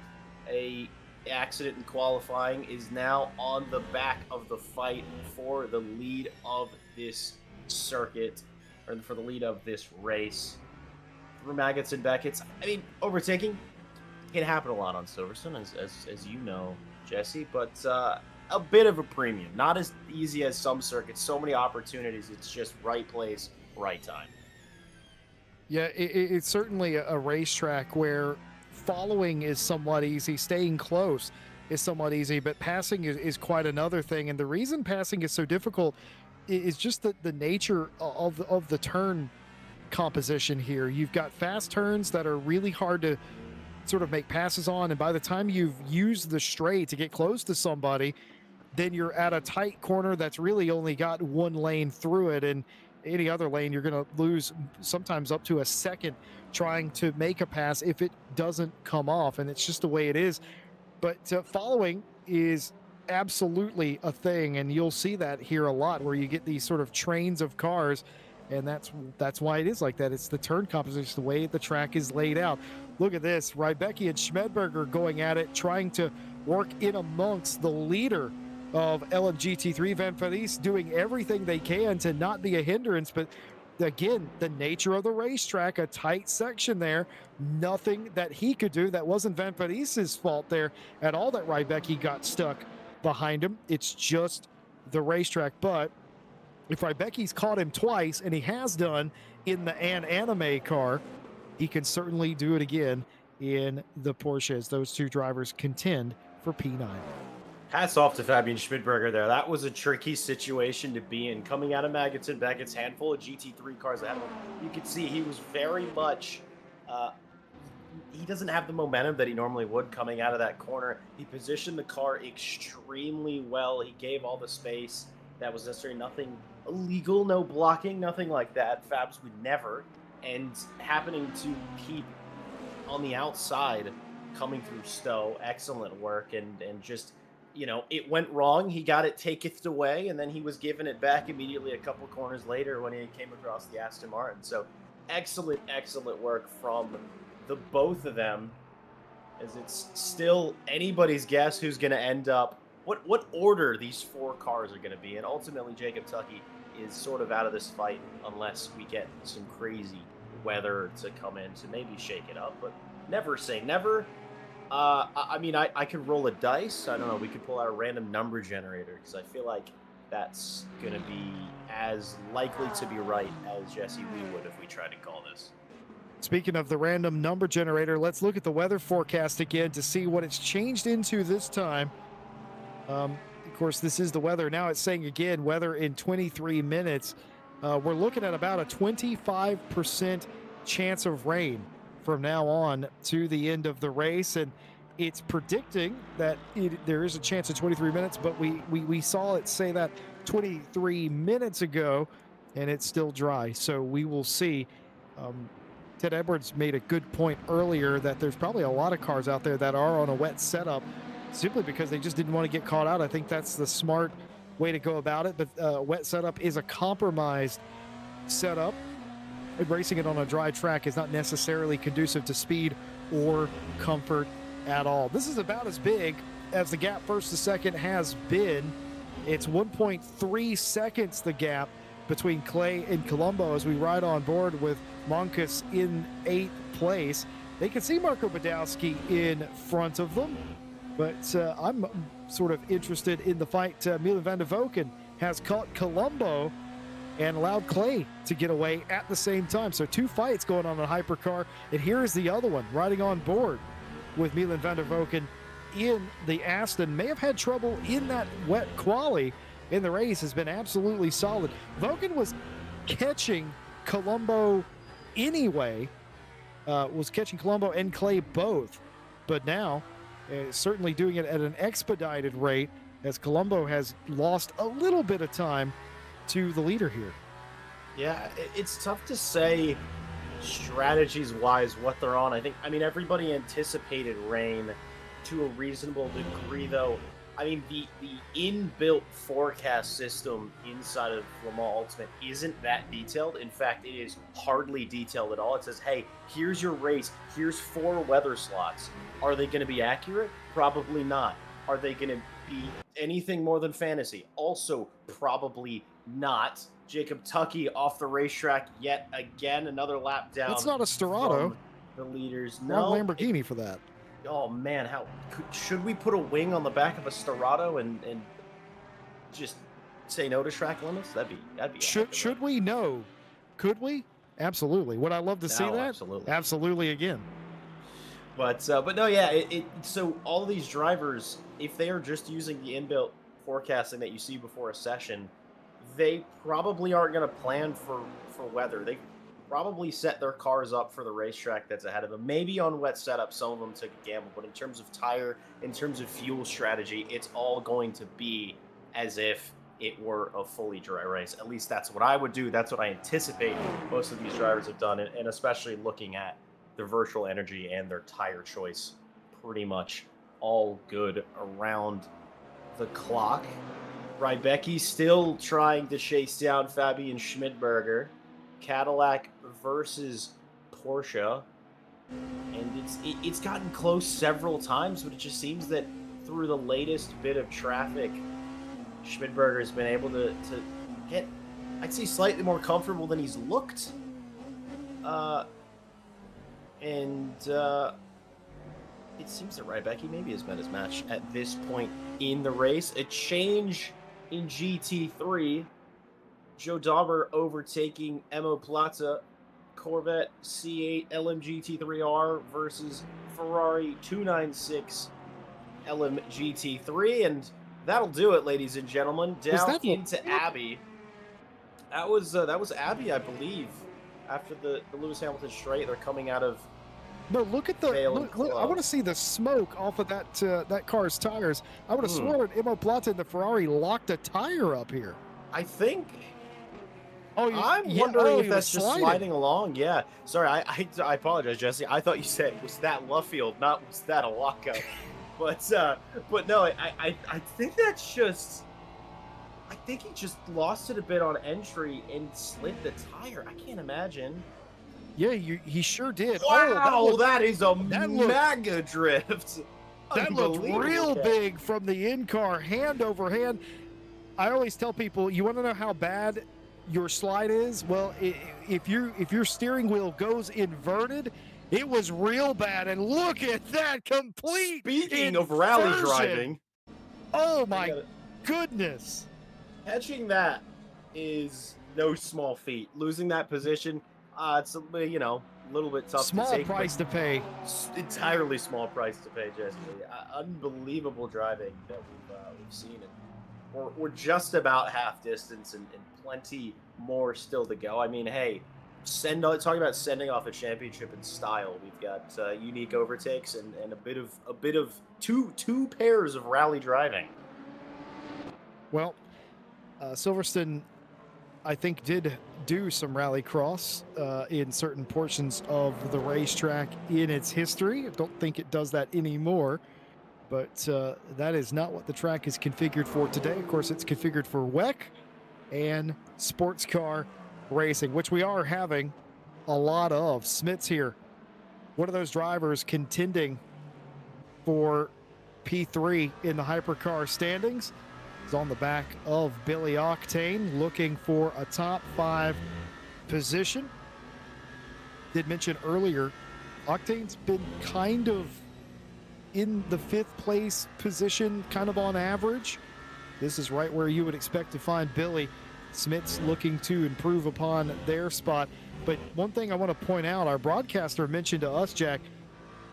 a accident in qualifying, is now on the back of the fight for the lead of this circuit, or for the lead of this race. Through Maggots and Beckett's, I mean, overtaking can happen a lot on Silverstone, as you know, Jesse, but a bit of a premium. Not as easy as some circuits. So many opportunities. It's just right place, right time. Yeah, it's certainly a racetrack where following is somewhat easy, staying close is somewhat easy, but passing is quite another thing. And the reason passing is so difficult is just the nature of the turn composition here. You've got fast turns that are really hard to sort of make passes on, and by the time you've used the straight to get close to somebody, then you're at a tight corner that's really only got one lane through it, and any other lane you're going to lose sometimes up to a second trying to make a pass if it doesn't come off, and it's just the way it is. But following is absolutely a thing, and you'll see that here a lot, where you get these sort of trains of cars, and that's why it is like that. It's the turn composition, the way the track is laid out. Look at this. Rybecki and Schmedberger going at it, trying to work in amongst the leader of LMGT3, Van Vliet, doing everything they can to not be a hindrance. But again, the nature of the racetrack, a tight section there, nothing that he could do. That wasn't Van Vliet's fault there at all that Rybecki got stuck behind him. It's just the racetrack. But if Rybecki's caught him twice, and he has done in the Anime car, he can certainly do it again in the Porsche as those two drivers contend for P9. Hats off to Fabian Schmidberger there. That was a tricky situation to be in. Coming out of Magnussen, Beckett's handful of GT3 cars ahead of him, you could see he was very much, he doesn't have the momentum that he normally would coming out of that corner. He positioned the car extremely well. He gave all the space that was necessary. Nothing illegal, no blocking, nothing like that. Fabs would never. And happening to keep on the outside coming through Stowe, excellent work, and just, you know, it went wrong. He got it taketh away, and then he was given it back immediately a couple corners later when he came across the Aston Martin. So excellent, excellent work from the both of them, as it's still anybody's guess who's going to end up, what order these four cars are going to be in. Ultimately, Jacob Tuckey is sort of out of this fight unless we get some crazy weather to come in to maybe shake it up, but never say never. I mean, I could roll a dice. I don't know. We could pull out a random number generator, because I feel like that's going to be as likely to be right as Jesse we would if we tried to call this. Speaking of the random number generator, let's look at the weather forecast again to see what it's changed into this time. Of course, this is the weather. Now it's saying again, weather in 23 minutes. We're looking at about a 25% chance of rain from now on to the end of the race. And it's predicting that there is a chance of 23 minutes, but we saw it say that 23 minutes ago, and it's still dry. So we will see. Ted Edwards made a good point earlier that there's probably a lot of cars out there that are on a wet setup simply because they just didn't want to get caught out. I think that's the smart way to go about it. But wet setup is a compromised setup. And racing it on a dry track is not necessarily conducive to speed or comfort at all. This is about as big as the gap first to second has been. It's 1.3 seconds the gap between Clay and Colombo as we ride on board with Monkus in 8th place. They can see Marco Badowski in front of them, but I'm sort of interested in the fight. Milan van der Voken has caught Colombo and allowed Clay to get away at the same time. So two fights going on in a hypercar, and here is the other one riding on board with Milan van der Voken in the Aston. May have had trouble in that wet quali in the race, has been absolutely solid. Voken was catching Colombo anyway, was catching Colombo and Clay both, but now certainly doing it at an expedited rate as Colombo has lost a little bit of time to the leader here. Yeah, it's tough to say strategies-wise what they're on. I mean, everybody anticipated rain to a reasonable degree, though. I mean, the inbuilt forecast system inside of Le Mans Ultimate isn't that detailed. In fact, it is hardly detailed at all. It says, hey, here's your race. Here's 4 weather slots. Are they going to be accurate? Probably not. Are they going to be anything more than fantasy? Also, probably not. Jacob Tuckey off the racetrack yet again. Another lap down. That's not a Storado. The leaders. No Lamborghini for that. Oh man, should we put a wing on the back of a Storado and just say no to track limits? That'd be. Should we? No. Could we? Absolutely. Would I love to see that? Absolutely. Absolutely again. But no, yeah. So all of these drivers, if they are just using the inbuilt forecasting that you see before a session, they probably aren't going to plan for weather. They probably set their cars up for the racetrack that's ahead of them. Maybe on wet setup, some of them took a gamble, but in terms of tire, in terms of fuel strategy, it's all going to be as if it were a fully dry race. At least that's what I would do. That's what I anticipate most of these drivers have done, and especially looking at their virtual energy and their tire choice pretty much all good around the clock. Rybecki still trying to chase down Fabian Schmidberger. Cadillac versus Porsche. And it's gotten close several times, but it just seems that through the latest bit of traffic, Schmidberger has been able to get, I'd say, slightly more comfortable than he's looked. It seems that Rybecki maybe has met his match at this point in the race. A change in GT3. Joe Dauber overtaking Emo Plata. Corvette C8 LMGT3R versus Ferrari 296 LMGT3. And that'll do it, ladies and gentlemen. Down into Abbey. That was Abbey, I believe. After the Lewis Hamilton straight, they're coming out of. No, look at the look, I want to see the smoke off of that car's tires. I would have sworn Emo Plata and the Ferrari locked a tire up here. I think. Oh, I'm wondering if that's just sliding along. Yeah, sorry, I apologize, Jesse. I thought you said was that Luffield, not was that a lockout. but no, I think that's just. I think he just lost it a bit on entry and slid the tire. I can't imagine. Yeah, he sure did. Wow, that is a mega drift. That looked real big from the in-car, hand over hand. I always tell people, you want to know how bad your slide is? Well, if your steering wheel goes inverted, it was real bad. And look at that complete. Speaking of rally driving, oh my goodness. Catching that is no small feat. Losing that position, it's a little bit tough. Small price to pay. Entirely small price to pay, Jesse. Unbelievable driving that we've seen. And we're just about half distance and plenty more still to go. I mean, hey, talking about sending off a championship in style. We've got unique overtakes and a bit of two pairs of rally driving. Well, Silverstone, I think, did do some rallycross in certain portions of the racetrack in its history. I don't think it does that anymore, but that is not what the track is configured for today. Of course, it's configured for WEC and sports car racing, which we are having a lot of. Smits here, one of those drivers contending for P3 in the hypercar standings, is on the back of Billy Octane, looking for a top 5 position. Did mention earlier, Octane's been kind of in the 5th place position, kind of on average. This is right where you would expect to find Billy. Smith's looking to improve upon their spot. But one thing I want to point out, our broadcaster mentioned to us, Jack,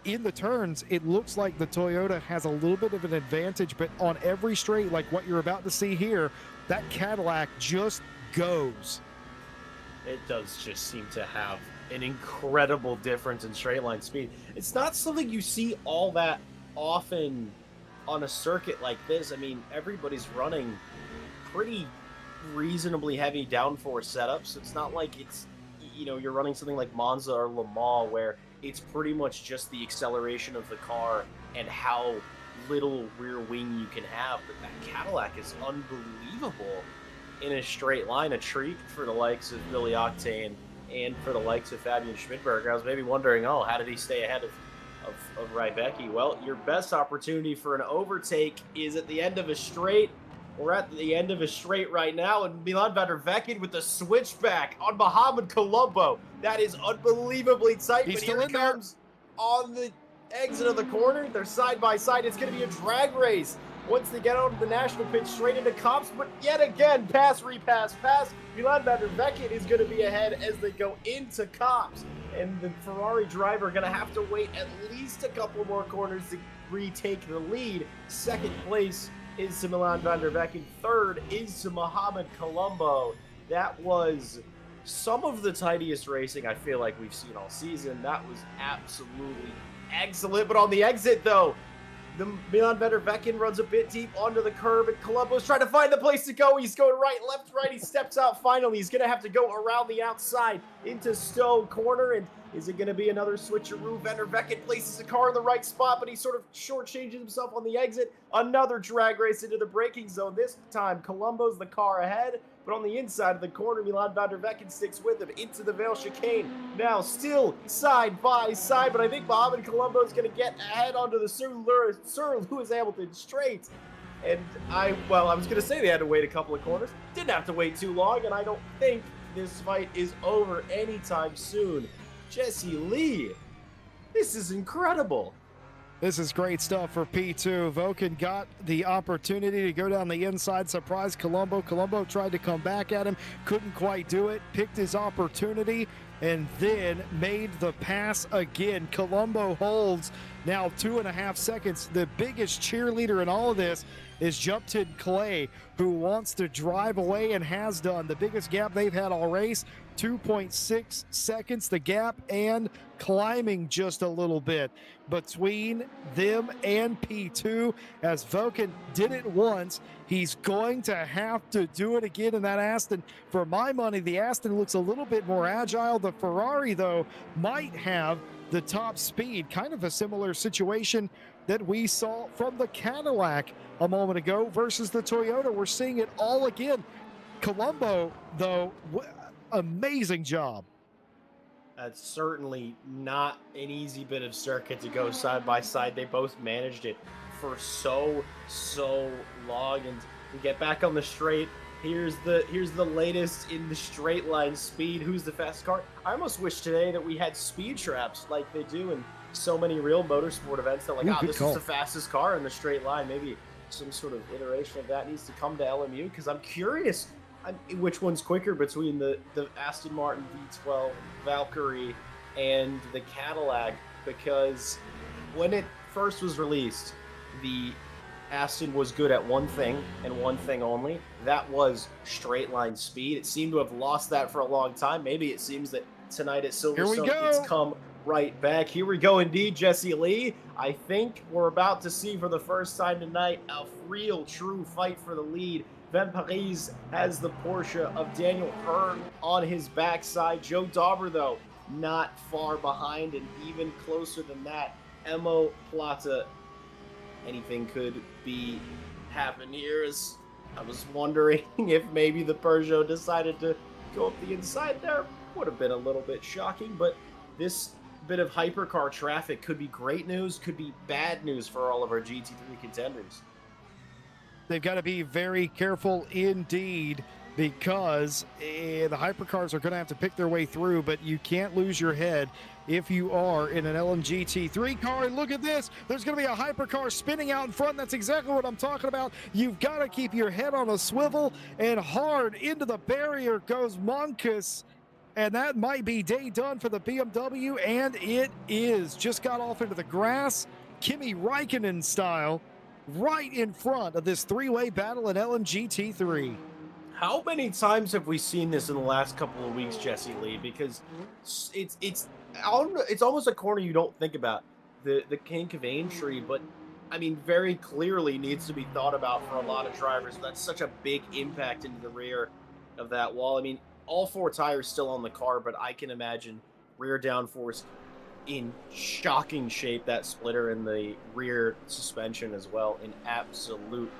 in the turns, it looks like the Toyota has a little bit of an advantage, but on every straight, like what you're about to see here, that Cadillac just goes. It does just seem to have an incredible difference in straight line speed. It's not something you see all that often on a circuit like this. I mean, everybody's running pretty reasonably heavy downforce setups. It's not like it's, you're running something like Monza or Le Mans where it's pretty much just the acceleration of the car and how little rear wing you can have. But that Cadillac is unbelievable in a straight line, a treat for the likes of Billy Octane and for the likes of Fabian Schmidberger. I was maybe wondering, how did he stay ahead of Rybecki? Well, your best opportunity for an overtake is at the end of a straight. We're at the end of a straight right now, and Milan van der Vecken with the switchback on Mohamed Colombo. That is unbelievably tight. He's but still here in comes on the exit of the corner. They're side by side. It's going to be a drag race once they get onto the national pitch, straight into Copse. But yet again, pass, repass, pass. Milan van der Vecken is going to be ahead as they go into Copse. And the Ferrari driver going to have to wait at least a couple more corners to retake the lead. Second place is to Milan van der Vecken. Third is to Mohamed Colombo. That was some of the tidiest racing I feel like we've seen all season. That was absolutely excellent. But on the exit, though, The Milan Vandervecken runs a bit deep onto the curb, and Colombo's trying to find the place to go. He's going right, left, right. He steps out finally. He's going to have to go around the outside into Stowe corner. And is it going to be another switcheroo? Vandervecken places the car in the right spot, but he sort of shortchanges himself on the exit. Another drag race into the braking zone. This time, Colombo's the car ahead. But on the inside of the corner, Milan Vandervecken sticks with him into the Vale chicane. Now still side by side, but I think Mohamed Colombo is going to get ahead onto the Sir Lewis Hamilton straight. And I was going to say they had to wait a couple of corners. Didn't have to wait too long, and I don't think this fight is over anytime soon. Jesse Lee, this is incredible. This is great stuff for P2. Voken got the opportunity to go down the inside, surprise Colombo. Colombo tried to come back at him, couldn't quite do it, picked his opportunity, and then made the pass again. Colombo holds now 2.5 seconds. The biggest cheerleader in all of this is Jupton Clay, who wants to drive away and has done. The biggest gap they've had all race, 2.6 seconds the gap, and climbing just a little bit between them and P2. As Voken did it once, he's going to have to do it again in that Aston. For my money, the Aston looks a little bit more agile. The Ferrari, though, might have the top speed. Kind of a similar situation that we saw from the Cadillac a moment ago versus the Toyota. We're seeing it all again. Colombo, though, amazing job. That's certainly not an easy bit of circuit to go side by side. They both managed it for so long, and we get back on the straight. Here's the latest in the straight line speed. Who's the fastest car? I almost wish today that we had speed traps like they do in so many real motorsport events. They're like, this is the fastest car in the straight line. Maybe some sort of iteration of that needs to come to LMU, because I'm curious which one's quicker between the Aston Martin V12 Valkyrie and the Cadillac, because when it first was released, the Aston was good at one thing and one thing only. That was straight line speed. It seemed to have lost that for a long time. Maybe it seems that tonight at Silverstone it's come right back. Here we go indeed, Jesse Lee. I think we're about to see for the first time tonight a real true fight for the lead. Van Parijs has the Porsche of Daniel Hearn on his backside. Joe Dauber, though, not far behind, and even closer than that, Emo Plata. Anything could be happening here. As I was wondering if maybe the Peugeot decided to go up the inside there. Would have been a little bit shocking, but this bit of hypercar traffic could be great news, could be bad news for all of our GT3 contenders. They've got to be very careful indeed, because the hypercars are going to have to pick their way through, but you can't lose your head if you are in an LMGT3 car. And look at this. There's going to be a hypercar spinning out in front. That's exactly what I'm talking about. You've got to keep your head on a swivel, and hard into the barrier goes Monkus. And that might be day done for the BMW, and it is. Just got off into the grass, Kimi Räikkönen style, right in front of this three-way battle in LMGT3. How many times have we seen this in the last couple of weeks, Jesse Lee? Because it's almost a corner you don't think about, the kink of Aintree, but I mean, very clearly needs to be thought about for a lot of drivers. That's such a big impact into the rear of that wall. I mean, all four tires still on the car, but I can imagine rear downforce in shocking shape. That splitter in the rear suspension as well in absolute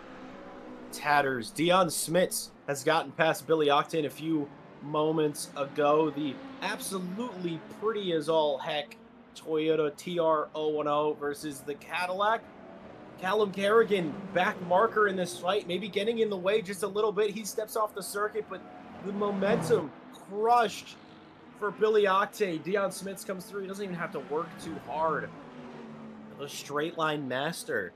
tatters. Dion Smits has gotten past Billy Octane a few moments ago. The absolutely pretty as all heck Toyota TR010 versus the Cadillac. Callum Kerrigan, back marker in this fight, maybe getting in the way just a little bit. He steps off the circuit, but the momentum crushed for Billy Octane. Dion Smits comes through. He doesn't even have to work too hard. The straight line master.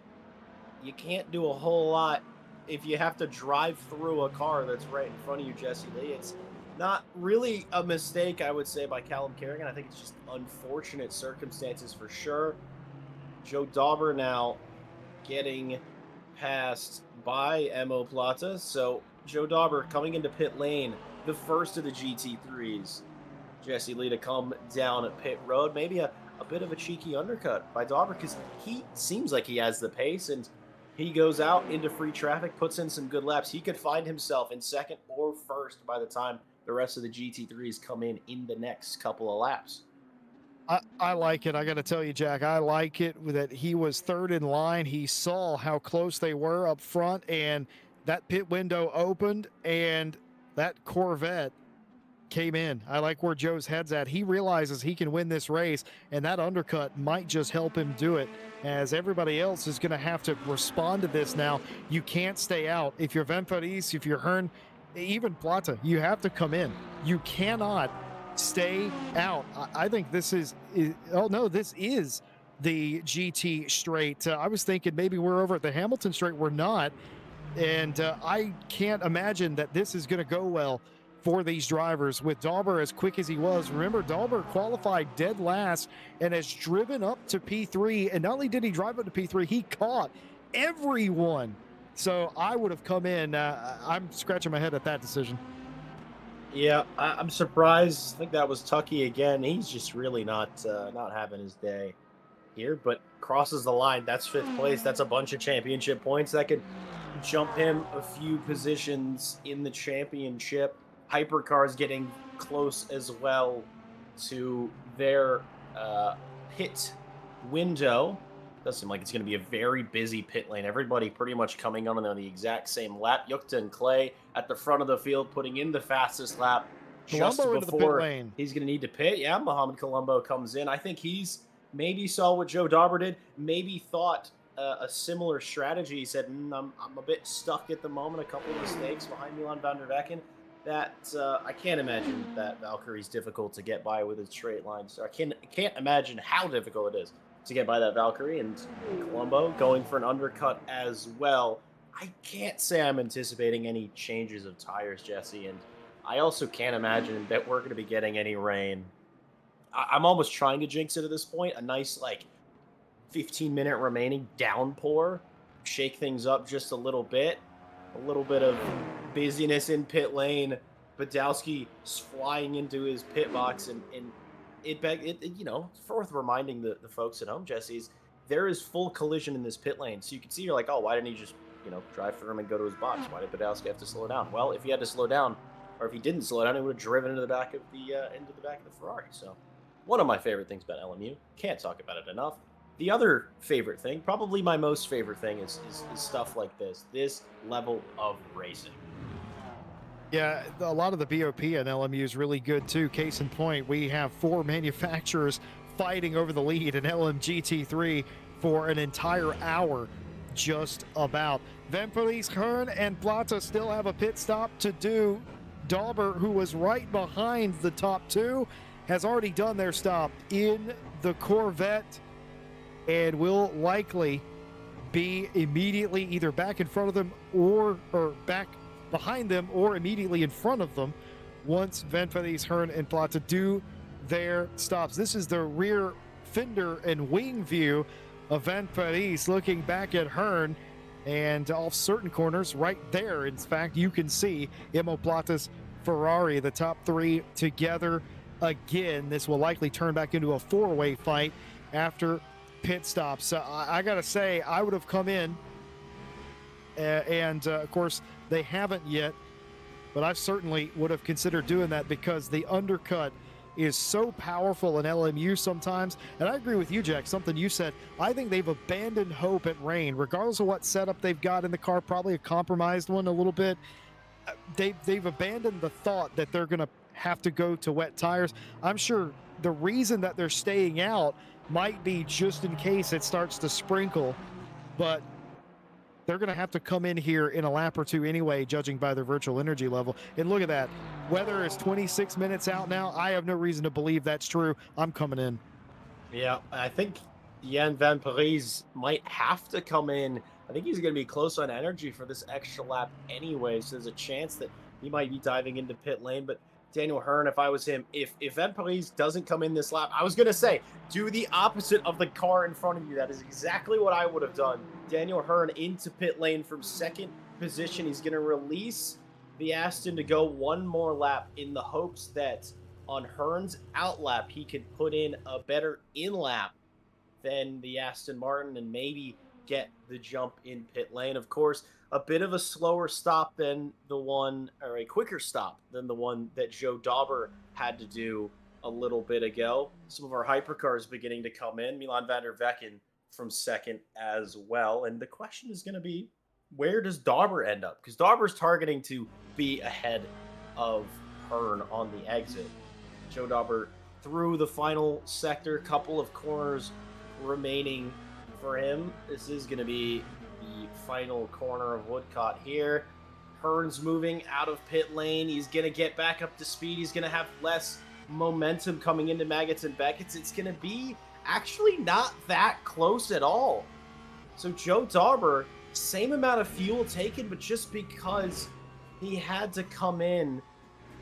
You can't do a whole lot if you have to drive through a car that's right in front of you, Jesse Lee. It's not really a mistake, I would say, by Callum Kerrigan. I think it's just unfortunate circumstances for sure. Joe Dauber now getting passed by Emo Plata. So Joe Dauber coming into pit lane, the first of the GT3s. Jesse Lee to come down at pit road. Maybe a a bit of a cheeky undercut by Dauber because he seems like he has the pace, and he goes out into free traffic, puts in some good laps. He could find himself in second or first by the time the rest of the GT3s come in the next couple of laps. I like it. I got to tell you, Jack, I like it that he was third in line. He saw how close they were up front, and that pit window opened, and that Corvette came in. I like where Joe's head's at. He realizes he can win this race, and that undercut might just help him do it, as everybody else is going to have to respond to this now. You can't stay out. If you're Van Parijs, if you're Hearn, even Plata, you have to come in. You cannot stay out. I think this is oh no, this is the GT straight. I was thinking maybe we're over at the Hamilton straight. We're not. And I can't imagine that this is going to go well for these drivers with Dauber as quick as he was. Remember, Dauber qualified dead last and has driven up to P3. And not only did he drive up to P3, he caught everyone. So I would have come in. I'm scratching my head at that decision. Yeah, I'm surprised. I think that was Tucky again. He's just really not having his day here, but crosses the line. That's 5th place. That's a bunch of championship points. That could jump him a few positions in the championship. Hypercars getting close as well to their pit window. Does seem like it's going to be a very busy pit lane. Everybody pretty much coming on the exact same lap. Yukta and Clay at the front of the field, putting in the fastest lap just Colombo into the pit before lane. he's going to need to pit. Yeah, Mohamed Colombo comes in. I think he's maybe saw what Joe Dauber did, maybe thought a similar strategy. He said, I'm a bit stuck at the moment, a couple of mistakes behind Milan van der Wecken. That I can't imagine that Valkyrie's difficult to get by with his straight line. So I can't imagine how difficult it is to get by that Valkyrie, and Colombo going for an undercut as well. I can't say I'm anticipating any changes of tires, Jesse, and I also can't imagine that we're going to be getting any rain. I'm almost trying to jinx it at this point. A nice, 15-minute remaining downpour, shake things up just a little bit of busyness in pit lane. Badowski flying into his pit box, and it's worth reminding the folks at home, Jesse's, there is full collision in this pit lane. So you can see, you're like, oh, why didn't he just, drive through him and go to his box? Why did Badowski have to slow down? Well, if he had to slow down, or if he didn't slow down, he would have driven into the back of the Ferrari. So one of my favorite things about LMU. Can't talk about it enough. The other favorite thing, probably my most favorite thing, is stuff like this level of racing. Yeah, a lot of the BOP in LMU is really good too. Case in point, we have 4 manufacturers fighting over the lead in LMGT3 for an entire hour, just about. Van Parijs, Hearn, and Plata still have a pit stop to do. Dauber, who was right behind the top 2, has already done their stop in the Corvette and will likely be immediately either back in front of them or back behind them or immediately in front of them once Van Parijs, Hearn, and Plata do their stops. This is the rear fender and wing view of Van Parijs looking back at Hearn, and off certain corners right there, in fact, you can see Imo Plata's Ferrari, the top 3 together again. This will likely turn back into a 4-way fight after pit stops. I gotta say, I would have come in and of course they haven't yet, but I certainly would have considered doing that because the undercut is so powerful in LMU sometimes. And I agree with you, Jack, something you said. I think they've abandoned hope at rain, regardless of what setup they've got in the car, probably a compromised one a little bit. They've abandoned the thought that they're going to have to go to wet tires. I'm sure the reason that they're staying out might be just in case it starts to sprinkle, but they're going to have to come in here in a lap or 2 anyway, judging by their virtual energy level. And look at that. Weather is 26 minutes out now. I have no reason to believe that's true. I'm coming in. Yeah, I think Jan Van Parijs might have to come in. I think he's going to be close on energy for this extra lap anyway, so there's a chance that he might be diving into pit lane. But Daniel Hearn, if I was him, if Van Parijs doesn't come in this lap, I was going to say, do the opposite of the car in front of you. That is exactly what I would have done. Daniel Hearn into pit lane from second position. He's going to release the Aston to go one more lap in the hopes that on Hearn's outlap, he could put in a better in-lap than the Aston Martin and maybe get the jump in pit lane. Of course, a bit of a slower stop than the one, or a quicker stop than the one that Joe Dauber had to do a little bit ago. Some of our hypercars beginning to come in. Milan van der Vecken from second as well. And the question is going to be, where does Dauber end up? Because Dauber's targeting to be ahead of Hearn on the exit. Joe Dauber through the final sector, couple of corners remaining for him. This is going to be the final corner of Woodcott here. Hearn's moving out of pit lane. He's going to get back up to speed. He's going to have less momentum coming into Maggots and Beckett's. It's going to be actually not that close at all. So Joe Dauber, same amount of fuel taken, but just because he had to come in,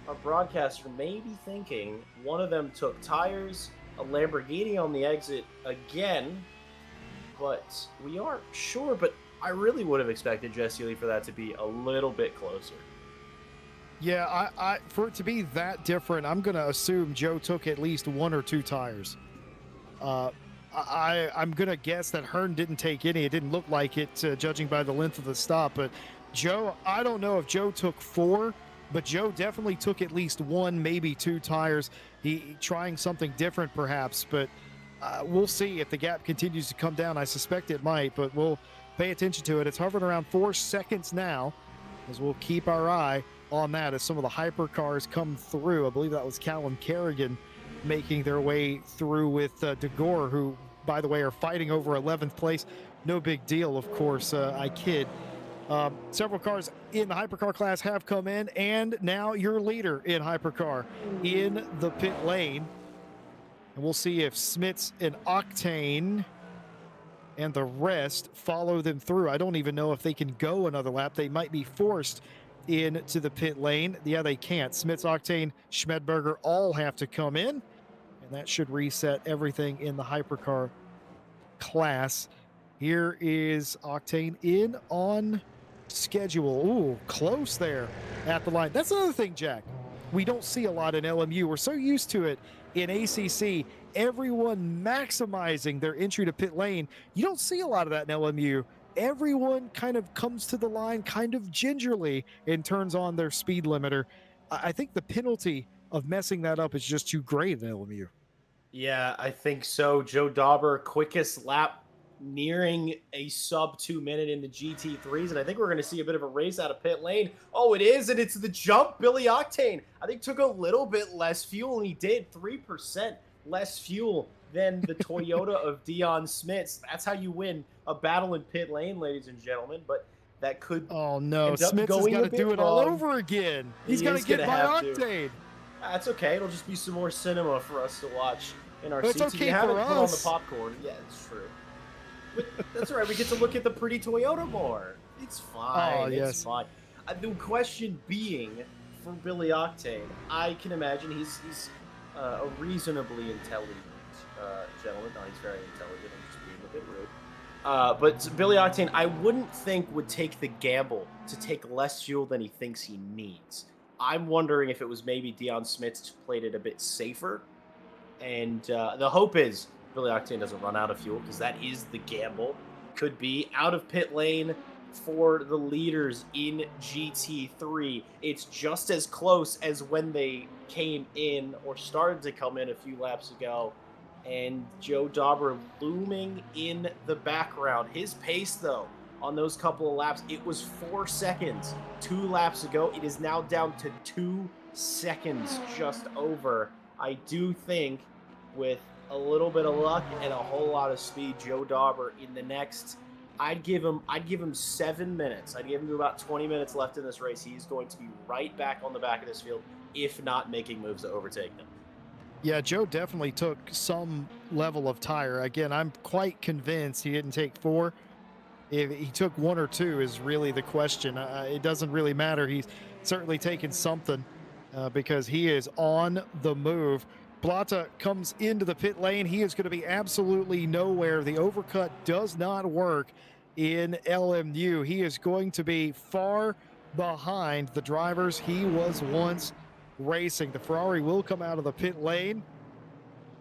our broadcaster may be thinking one of them took tires, a Lamborghini on the exit again, but we aren't sure. But I really would have expected, Jesse Lee, for that to be a little bit closer. Yeah, I for it to be that different, I'm going to assume Joe took at least 1 or 2 tires. I'm going to guess that Hearn didn't take any. It didn't look like it, judging by the length of the stop. But Joe, I don't know if Joe took 4, but Joe definitely took at least 1, maybe 2 tires. He trying something different, perhaps. But we'll see if the gap continues to come down. I suspect it might, but we'll pay attention to it. It's hovering around 4 seconds now, as we'll keep our eye on that as some of the hypercars come through. I believe that was Callum Kerrigan making their way through with De Gore, who, by the way, are fighting over 11th place. No big deal, of course. I kid. Several cars in the hypercar class have come in, and now your leader in hypercar in the pit lane. And we'll see if Smits and Octane and the rest follow them through. I don't even know if they can go another lap. They might be forced into the pit lane. Yeah, they can't. Smits, Octane, Schmedberger all have to come in, and that should reset everything in the hypercar class. Here is Octane in on schedule. Ooh, close there at the line. That's another thing, Jack, we don't see a lot in LMU. We're so used to it in ACC, everyone maximizing their entry to pit lane. You don't see a lot of that in LMU. Everyone kind of comes to the line kind of gingerly and turns on their speed limiter. I think the penalty of messing that up is just too great in LMU. Yeah, I think so. Joe Dauber, quickest lap nearing a sub 2 minute in the GT3s, and I think we're going to see a bit of a race out of pit lane. Oh, it is, and it's the jump. Billy Octane, I think, took a little bit less fuel, and he did 3% less fuel than the Toyota of Dion Smits. That's how you win a battle in pit lane, ladies and gentlemen. But that could oh no, Smits has got to do it all over again. He's got to get by Octane. That's okay. It'll just be some more cinema for us to watch in our seats. It's okay for haven't us. Put on the popcorn. Yeah, it's true. But that's all right. We get to look at the pretty Toyota more. It's fine. Oh, yes. It's fine. The question being, for Billy Octane, I can imagine he's a reasonably intelligent gentleman. No, he's very intelligent. I'm just being a bit rude. But Billy Octane, I wouldn't think would take the gamble to take less fuel than he thinks he needs. I'm wondering if it was maybe Dion Smits played it a bit safer. And the hope is Billy Octane doesn't run out of fuel, because that is the gamble. Could be out of pit lane for the leaders in GT3. It's just as close as when they came in or started to come in a few laps ago. And Joe Dauber looming in the background. His pace, though, on those couple of laps, it was 4 seconds 2 laps ago. It is now down to 2 seconds just over. I do think with a little bit of luck and a whole lot of speed, Joe Dauber in the next, I'd give him 7 minutes. I'd give him about 20 minutes left in this race. He's going to be right back on the back of this field, if not making moves to overtake them. Yeah, Joe definitely took some level of tire. Again, I'm quite convinced he didn't take 4. If he took 1 or 2 is really the question. It doesn't really matter. He's certainly taken something because he is on the move. Blata comes into the pit lane. He is going to be absolutely nowhere. The overcut does not work in LMU. He is going to be far behind the drivers he was once Racing. The Ferrari will come out of the pit lane,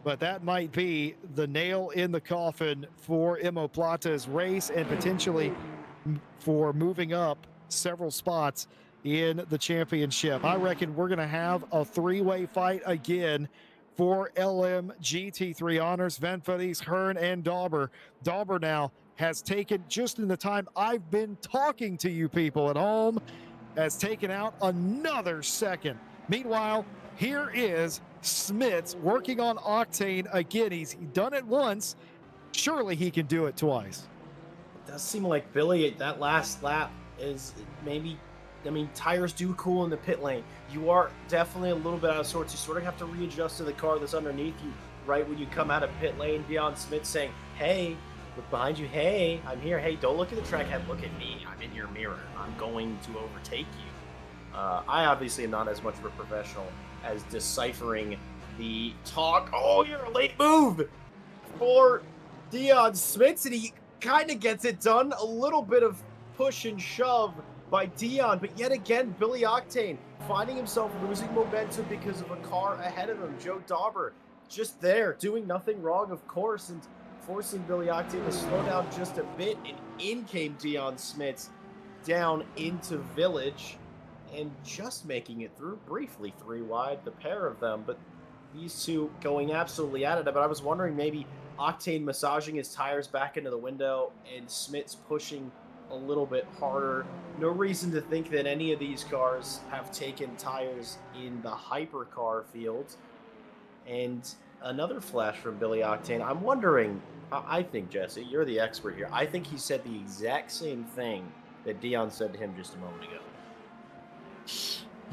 but that might be the nail in the coffin for Plata's race and potentially for moving up several spots in the championship. I reckon we're going to have a three-way fight again for LM GT3 honors. Van Vliet, Hearn, and Dauber. Dauber now has taken, just in the time I've been talking to you people at home, has taken out another second. Meanwhile, here is Smits working on Octane again. He's done it once. Surely he can do it twice. It does seem like Billy, that last lap is maybe, I mean, tires do cool in the pit lane. You are definitely a little bit out of sorts. You sort of have to readjust to the car that's underneath you right when you come out of pit lane. Dion Smith saying, hey, look behind you. Hey, I'm here. Hey, don't look at the track head. Look at me. I'm in your mirror. I'm going to overtake you. I obviously am not as much of a professional as deciphering the talk. Oh, you're a late move for Dion Smith, and he kind of gets it done. A little bit of push and shove by Dion, but yet again, Billy Octane finding himself losing momentum because of a car ahead of him. Joe Dauber just there, doing nothing wrong, of course, and forcing Billy Octane to slow down just a bit, and in came Dion Smits down into Village, and just making it through briefly 3 wide, the pair of them, but these two going absolutely at it. But I was wondering, maybe Octane massaging his tires back into the window and Smits pushing a little bit harder. No reason to think that any of these cars have taken tires in the hypercar field. And another flash from Billy Octane. I'm wondering, I think, Jesse, you're the expert here. I think he said the exact same thing that Dion said to him just a moment ago.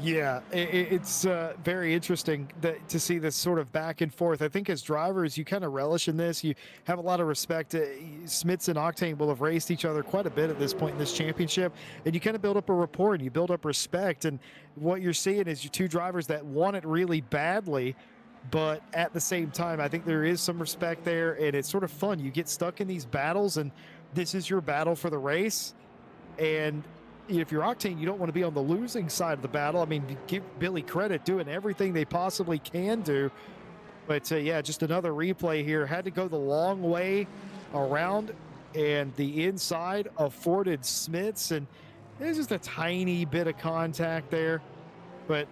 Yeah, it's very interesting to see this sort of back and forth. I think as drivers, you kind of relish in this. You have a lot of respect. Smits and Octane will have raced each other quite a bit at this point in this championship, and you kind of build up a rapport and you build up respect. And what you're seeing is your two drivers that want it really badly, but at the same time, I think there is some respect there, and it's sort of fun. You get stuck in these battles, and this is your battle for the race. And if you're Octane, you don't want to be on the losing side of the battle. I mean, give Billy credit doing everything they possibly can do. But yeah, just another replay here. Had to go the long way around, and the inside afforded Smits, and there's just a tiny bit of contact there. But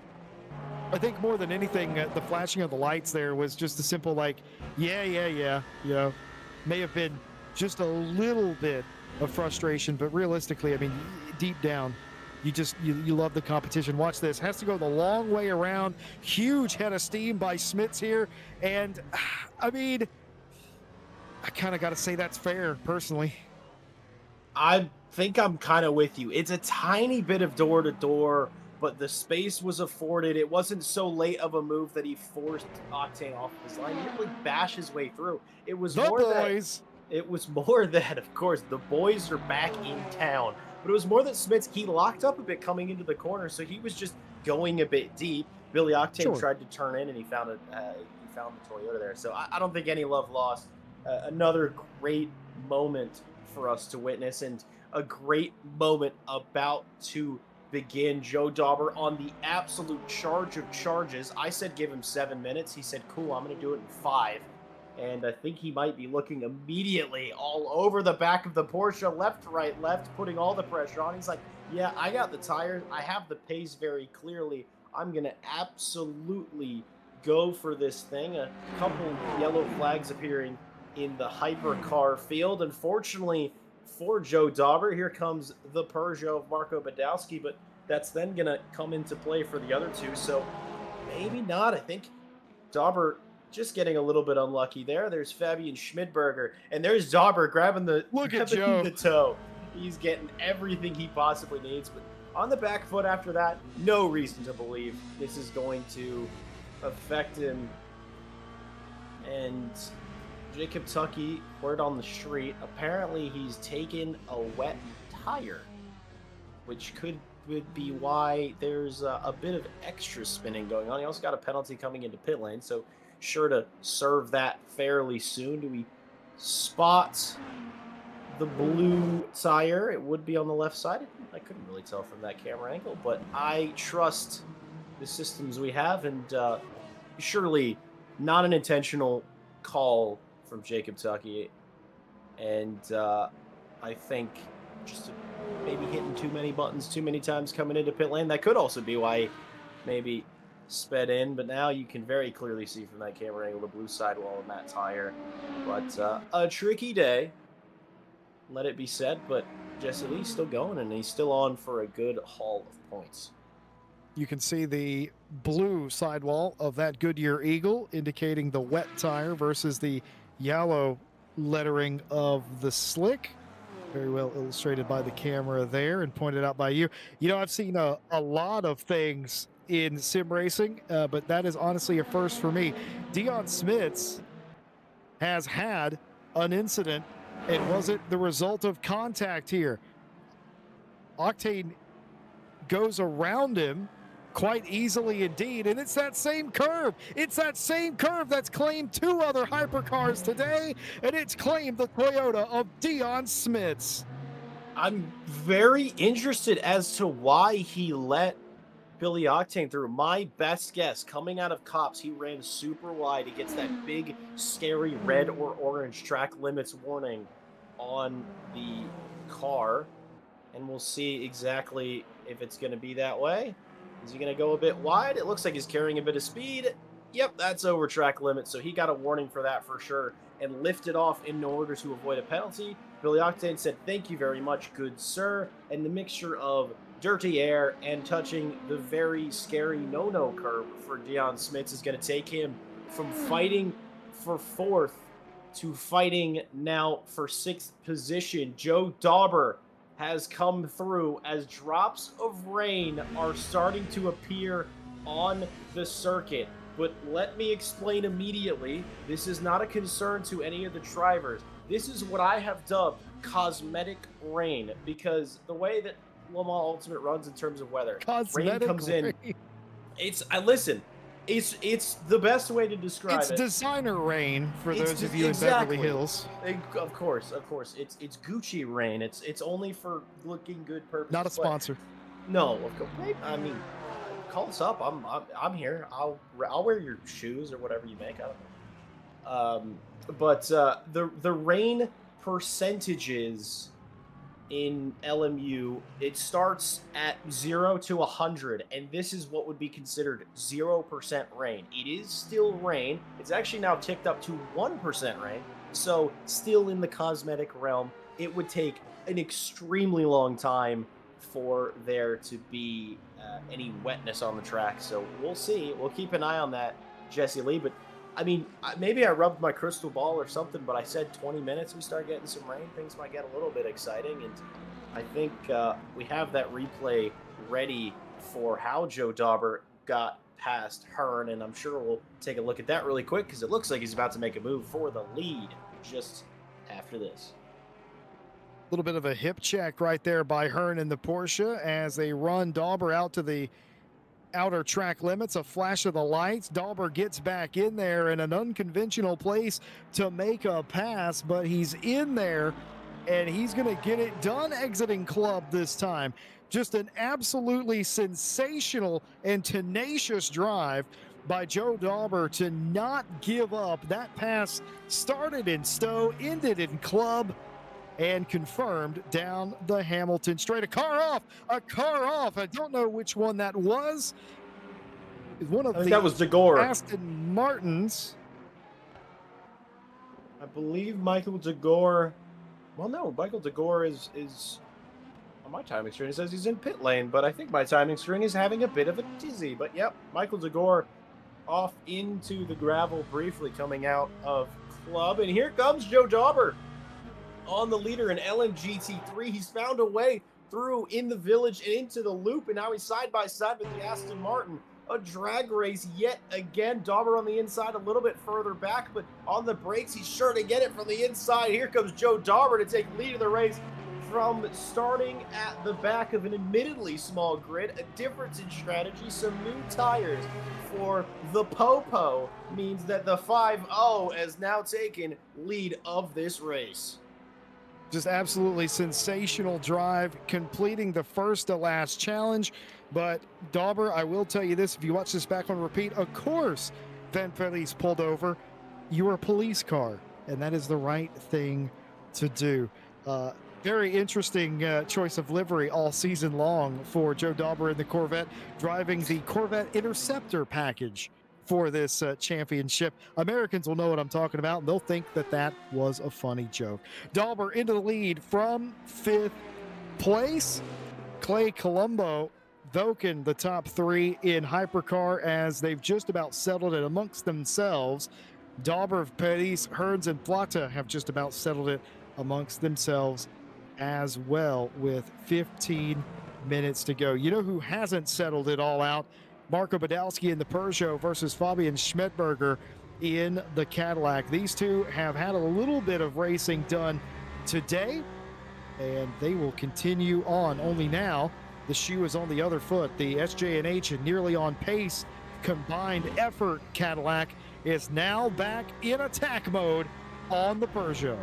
I think more than anything, the flashing of the lights there was just a simple like, yeah. You know, may have been just a little bit of frustration, but realistically, I mean, deep down, you love the competition. Watch this. Has to go the long way around. Huge head of steam by Smits here, and I mean, I kind of got to say that's fair, personally. I think I'm kind of with you. It's a tiny bit of door to door, but the space was afforded. It wasn't so late of a move that he forced Octane off his line. He didn't really bash his way through. It was more that, of course, the boys are back in town. But it was more that Smits, he locked up a bit coming into the corner, so he was just going a bit deep. Billy Octane tried to turn in, and he found the Toyota there. So I don't think any love lost. Another great moment for us to witness, and a great moment about to begin. Joe Dauber on the absolute charge of charges. I said give him 7 minutes. He said, cool, I'm going to do it in 5. And I think he might be looking immediately all over the back of the Porsche, left, right, left, putting all the pressure on. He's like, yeah, I got the tires. I have the pace very clearly. I'm going to absolutely go for this thing. A couple yellow flags appearing in the hypercar field. Unfortunately for Joe Dauber, here comes the Peugeot of Marco Badowski, but that's then going to come into play for the other two. So maybe not. I think Dauber just getting a little bit unlucky there. There's Fabian Schmidberger, and there's Dauber grabbing the toe. He's getting everything he possibly needs, but on the back foot after that, no reason to believe this is going to affect him. And Jacob Tucky, word on the street, apparently he's taken a wet tire, which could be why there's a bit of extra spinning going on. He also got a penalty coming into pit lane, so sure to serve that fairly soon. Do we spot the blue tire? It would be on the left side. I couldn't really tell from that camera angle, but I trust the systems we have, and surely not an intentional call from Jacob Tucky. And I think just maybe hitting too many buttons too many times coming into pit lane. That could also be why he maybe sped in, but now you can very clearly see from that camera angle the blue sidewall in that tire. But a tricky day, let it be said, but Jesse Lee's still going, and he's still on for a good haul of points. You can see the blue sidewall of that Goodyear Eagle indicating the wet tire versus the yellow lettering of the slick. Very well illustrated by the camera there and pointed out by you. You know, I've seen a lot of things in sim racing, but that is honestly a first for me. Dion Smits has had an incident, and was it the result of contact here? Octane goes around him quite easily indeed, and it's that same curve. It's that same curve that's claimed 2 other hypercars today, and it's claimed the Toyota of Dion Smits. I'm very interested as to why he let Billy Octane through. My best guess, coming out of Cops, he ran super wide. He gets that big, scary red or orange track limits warning on the car, and we'll see exactly if it's going to be that way. Is he going to go a bit wide? It looks like he's carrying a bit of speed. Yep, that's over track limit, so he got a warning for that for sure and lifted off in order to avoid a penalty. Billy Octane said, "Thank you very much, good sir," and the mixture of dirty air and touching the very scary no-no curb for Dion Smits is going to take him from fighting for 4th to fighting now for 6th position. Joe Dauber has come through as drops of rain are starting to appear on the circuit. But let me explain immediately, this is not a concern to any of the drivers. This is what I have dubbed cosmetic rain, because the way that Le Mans Ultimate runs in terms of weather, rain comes in. Listen, it's the best way to describe it. It's designer rain for those of you in Beverly Hills. Of course. It's Gucci rain. It's only for looking good purposes. Not a sponsor. No, of course. I mean, call us up. I'm here. I'll wear your shoes or whatever you make. I don't know. But the rain percentages in LMU, it starts at 0 to 100, and this is what would be considered 0% rain. It is still rain. It's actually now ticked up to 1% rain, so still in the cosmetic realm. It would take an extremely long time for there to be any wetness on the track, so we'll see. We'll keep an eye on that, Jesse Lee, but I mean, maybe I rubbed my crystal ball or something, but I said 20 minutes we start getting some rain, things might get a little bit exciting, and I think we have that replay ready for how Joe Dauber got past Hearn, and I'm sure we'll take a look at that really quick because it looks like he's about to make a move for the lead just after this. A little bit of a hip check right there by Hearn in the Porsche as they run Dauber out to the outer track limits. A flash of the lights. Dauber gets back in there in an unconventional place to make a pass, but he's in there and he's going to get it done exiting club this time. Just an absolutely sensational and tenacious drive by Joe Dauber to not give up. That pass started in Stowe, ended in club, and confirmed down the Hamilton straight. A car off. I don't know which one that was. One of that was DeGore. Aston Martins. I believe Michael DeGore. Well, no, Michael DeGore is on my timing screen. It says he's in pit lane, but I think my timing screen is having a bit of a dizzy. But yep, Michael DeGore off into the gravel briefly coming out of club. And here comes Joe Dauber on the leader in LMGT3. He's found a way through in the village and into the loop, and now he's side by side with the Aston Martin. A drag race yet again. Dauber on the inside a little bit further back, but on the brakes, he's sure to get it from the inside. Here comes Joe Dauber to take lead of the race from starting at the back of an admittedly small grid. A difference in strategy, some new tires for the Popo means that the 5-0 has now taken lead of this race. Just absolutely sensational drive, completing the first to last challenge. But Dauber, I will tell you this, if you watch this back on repeat, of course, Van Felice pulled over. You were a police car, and that is the right thing to do. Very interesting choice of livery all season long for Joe Dauber in the Corvette, driving the Corvette Interceptor package for this championship. Americans will know what I'm talking about, and they'll think that that was a funny joke. Dauber into the lead from 5th place. Clay Colombo, Voken, the top 3 in hypercar, as they've just about settled it amongst themselves. Dauber, Paris, Hearns, and Plata have just about settled it amongst themselves as well, with 15 minutes to go. You know who hasn't settled it all out? Marco Badalski in the Peugeot versus Fabian Schmidberger in the Cadillac. These two have had a little bit of racing done today, and they will continue on. Only now the shoe is on the other foot. The SJ&H and nearly on pace combined effort Cadillac is now back in attack mode on the Peugeot.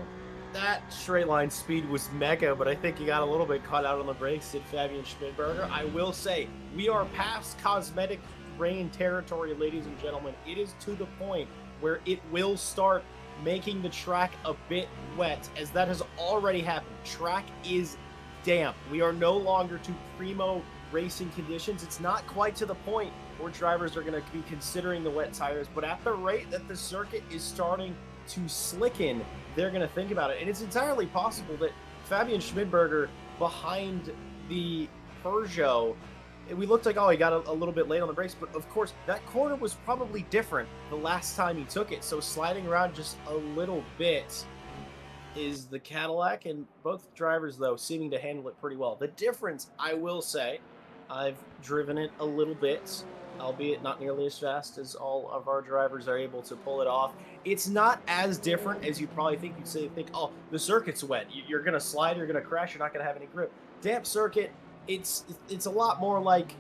That straight line speed was mega, but I think he got a little bit caught out on the brakes, did Fabian Schmidberger. I will say, we are past cosmetic rain territory, ladies and gentlemen. It is to the point where it will start making the track a bit wet, as that has already happened. Track is damp. We are no longer to primo racing conditions. It's not quite to the point where drivers are going to be considering the wet tires, but at the rate that the circuit is starting to slicken, they're going to think about it. And it's entirely possible that Fabian Schmidberger behind the Peugeot, we looked like, oh, he got a little bit late on the brakes, but of course that corner was probably different the last time he took it. So sliding around just a little bit is the Cadillac, and both drivers, though, seeming to handle it pretty well. The difference, I will say, I've driven it a little bit, albeit not nearly as fast as all of our drivers are able to pull it off. It's not as different as you probably think. You'd think, oh, the circuit's wet. You're going to slide, you're going to crash, you're not going to have any grip. Damp circuit, it's a lot more like,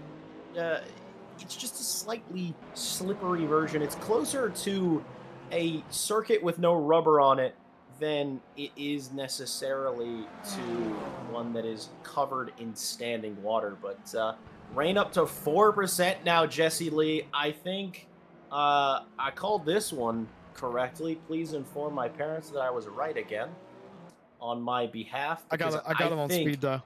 it's just a slightly slippery version. It's closer to a circuit with no rubber on it than it is necessarily to one that is covered in standing water. But rain up to 4% now, Jesse Lee. I think I called this one correctly. Please inform my parents that I was right again on my behalf. I got him on speed dial.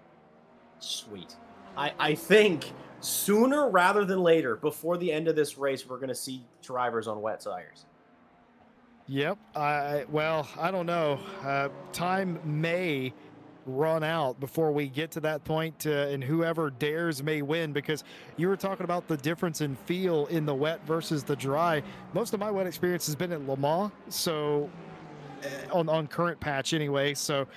Sweet. I think sooner rather than later, before the end of this race, we're going to see drivers on wet tires. Yep. Well, I don't know. Time may run out before we get to that point, and whoever dares may win, because you were talking about the difference in feel in the wet versus the dry. Most of my wet experience has been at Le Mans, so on current patch anyway. So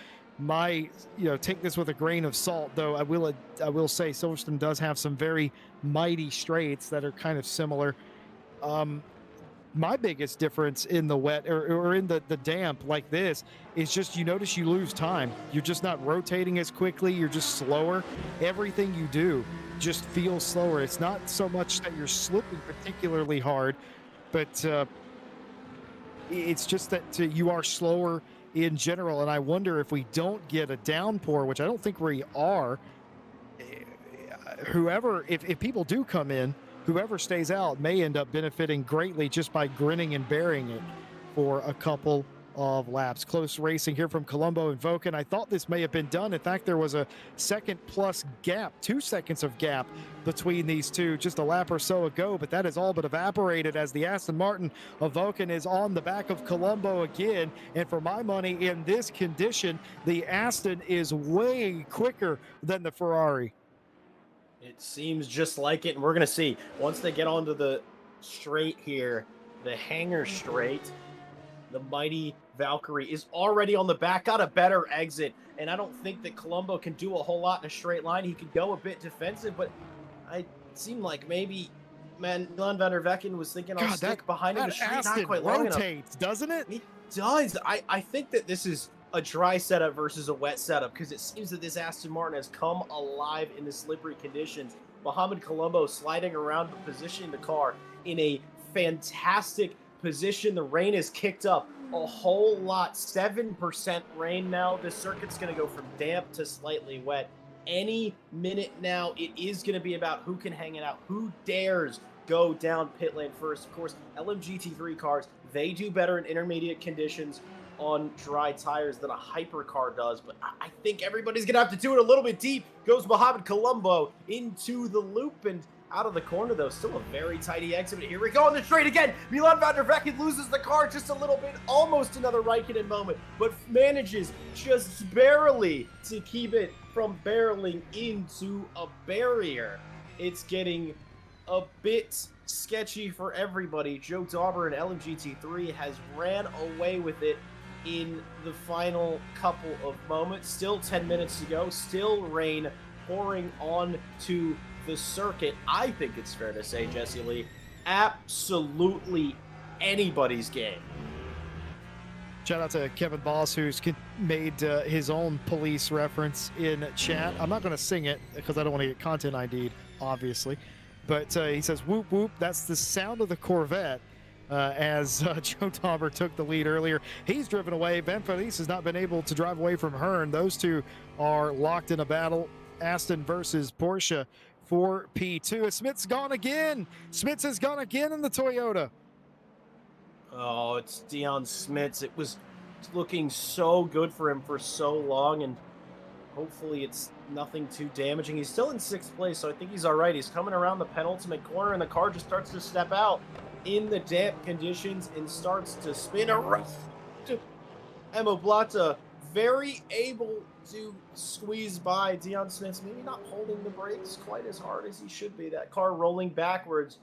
take this with a grain of salt, though I will say Silverstone does have some very mighty straights that are kind of similar. My biggest difference in the wet or in the damp like this is just, you notice you lose time. You're just not rotating as quickly. You're just slower. Everything you do just feels slower. It's not so much that you're slipping particularly hard, but it's just that you are slower in general. And I wonder if we don't get a downpour, which I don't think we are, if people do come in, whoever stays out may end up benefiting greatly just by grinning and bearing it for a couple of laps. Close racing here from Colombo and Voken. I thought this may have been done. In fact, there was a second plus gap, 2 seconds of gap between these two just a lap or so ago, but that has all but evaporated as the Aston Martin of Voken is on the back of Colombo again. And for my money, in this condition, the Aston is way quicker than the Ferrari. It seems just like it, and we're going to see. Once they get onto the straight here, the hangar straight, the mighty Valkyrie is already on the back, got a better exit, and I don't think that Colombo can do a whole lot in a straight line. He could go a bit defensive, but it seemed like maybe Milan van der Vecken was thinking I'll stick behind him. The street not quite long enough. Rotates, doesn't it? It does. I think that this is a dry setup versus a wet setup, because it seems that this Aston Martin has come alive in the slippery conditions. Mohamed Colombo sliding around, but positioning the car in a fantastic position. The rain is kicked up a whole lot. 7% rain now. This circuit's going to go from damp to slightly wet any minute now. It is going to be about who can hang it out, who dares go down pit lane first. Of course, LMGT3 cars, they do better in intermediate conditions on dry tires than a hypercar does, but I think everybody's going to have to do it a little bit deep. Goes Mohamed Colombo into the loop and out of the corner, though. Still a very tidy exit. But here we go on the straight again. Milan van der Vecken loses the car just a little bit. Almost another Raikkonen moment, but manages just barely to keep it from barreling into a barrier. It's getting a bit sketchy for everybody. Joe Dauber in LMGT3 has ran away with it in the final couple of moments. Still 10 minutes to go. Still rain pouring onto the circuit. I think it's fair to say, Jesse Lee, absolutely anybody's game. Shout out to Kevin Boss, who's made his own police reference in chat. I'm not going to sing it because I don't want to get content ID'd, obviously. But he says, whoop, whoop, that's the sound of the Corvette. As Joe Dauber took the lead earlier. He's driven away. Ben Felice has not been able to drive away from Hearn. Those two are locked in a battle. Aston versus Porsche for P2. Smith's gone again. Smiths has gone again in the Toyota. Oh, it's Dion Smits. It was looking so good for him for so long, and hopefully it's nothing too damaging. He's still in 6th place, so I think he's all right. He's coming around the penultimate corner, and the car just starts to step out in the damp conditions and starts to spin around. Emma Blata very able to squeeze by Dion Smits, maybe not holding the brakes quite as hard as he should be. That car rolling backwards.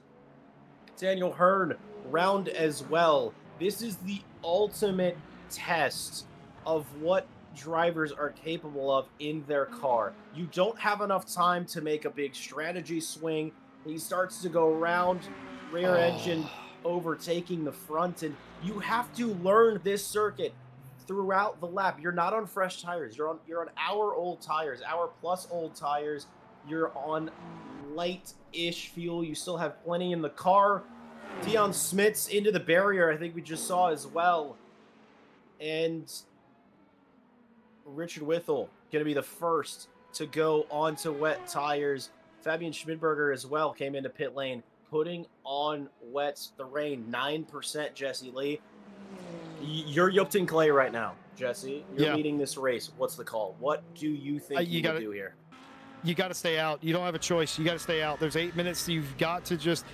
Daniel Hearn round as well. This is the ultimate test of what drivers are capable of in their car. You don't have enough time to make a big strategy swing. He starts to go around, rear engine overtaking the front, and you have to learn this circuit throughout the lap. You're not on fresh tires. You're on hour-old tires, hour-plus-old tires. You're on light-ish fuel. You still have plenty in the car. Dion Smits into the barrier, I think we just saw as well. And Richard Whittle going to be the first to go onto wet tires. Fabian Schmidberger as well came into pit lane, putting on wets. The rain, 9%, Jesse Lee. You're Yupton Clay right now, Jesse. You're leading this race. What's the call? What do you think you gotta do here? You got to stay out. You don't have a choice. You got to stay out. There's 8 minutes. You've got to just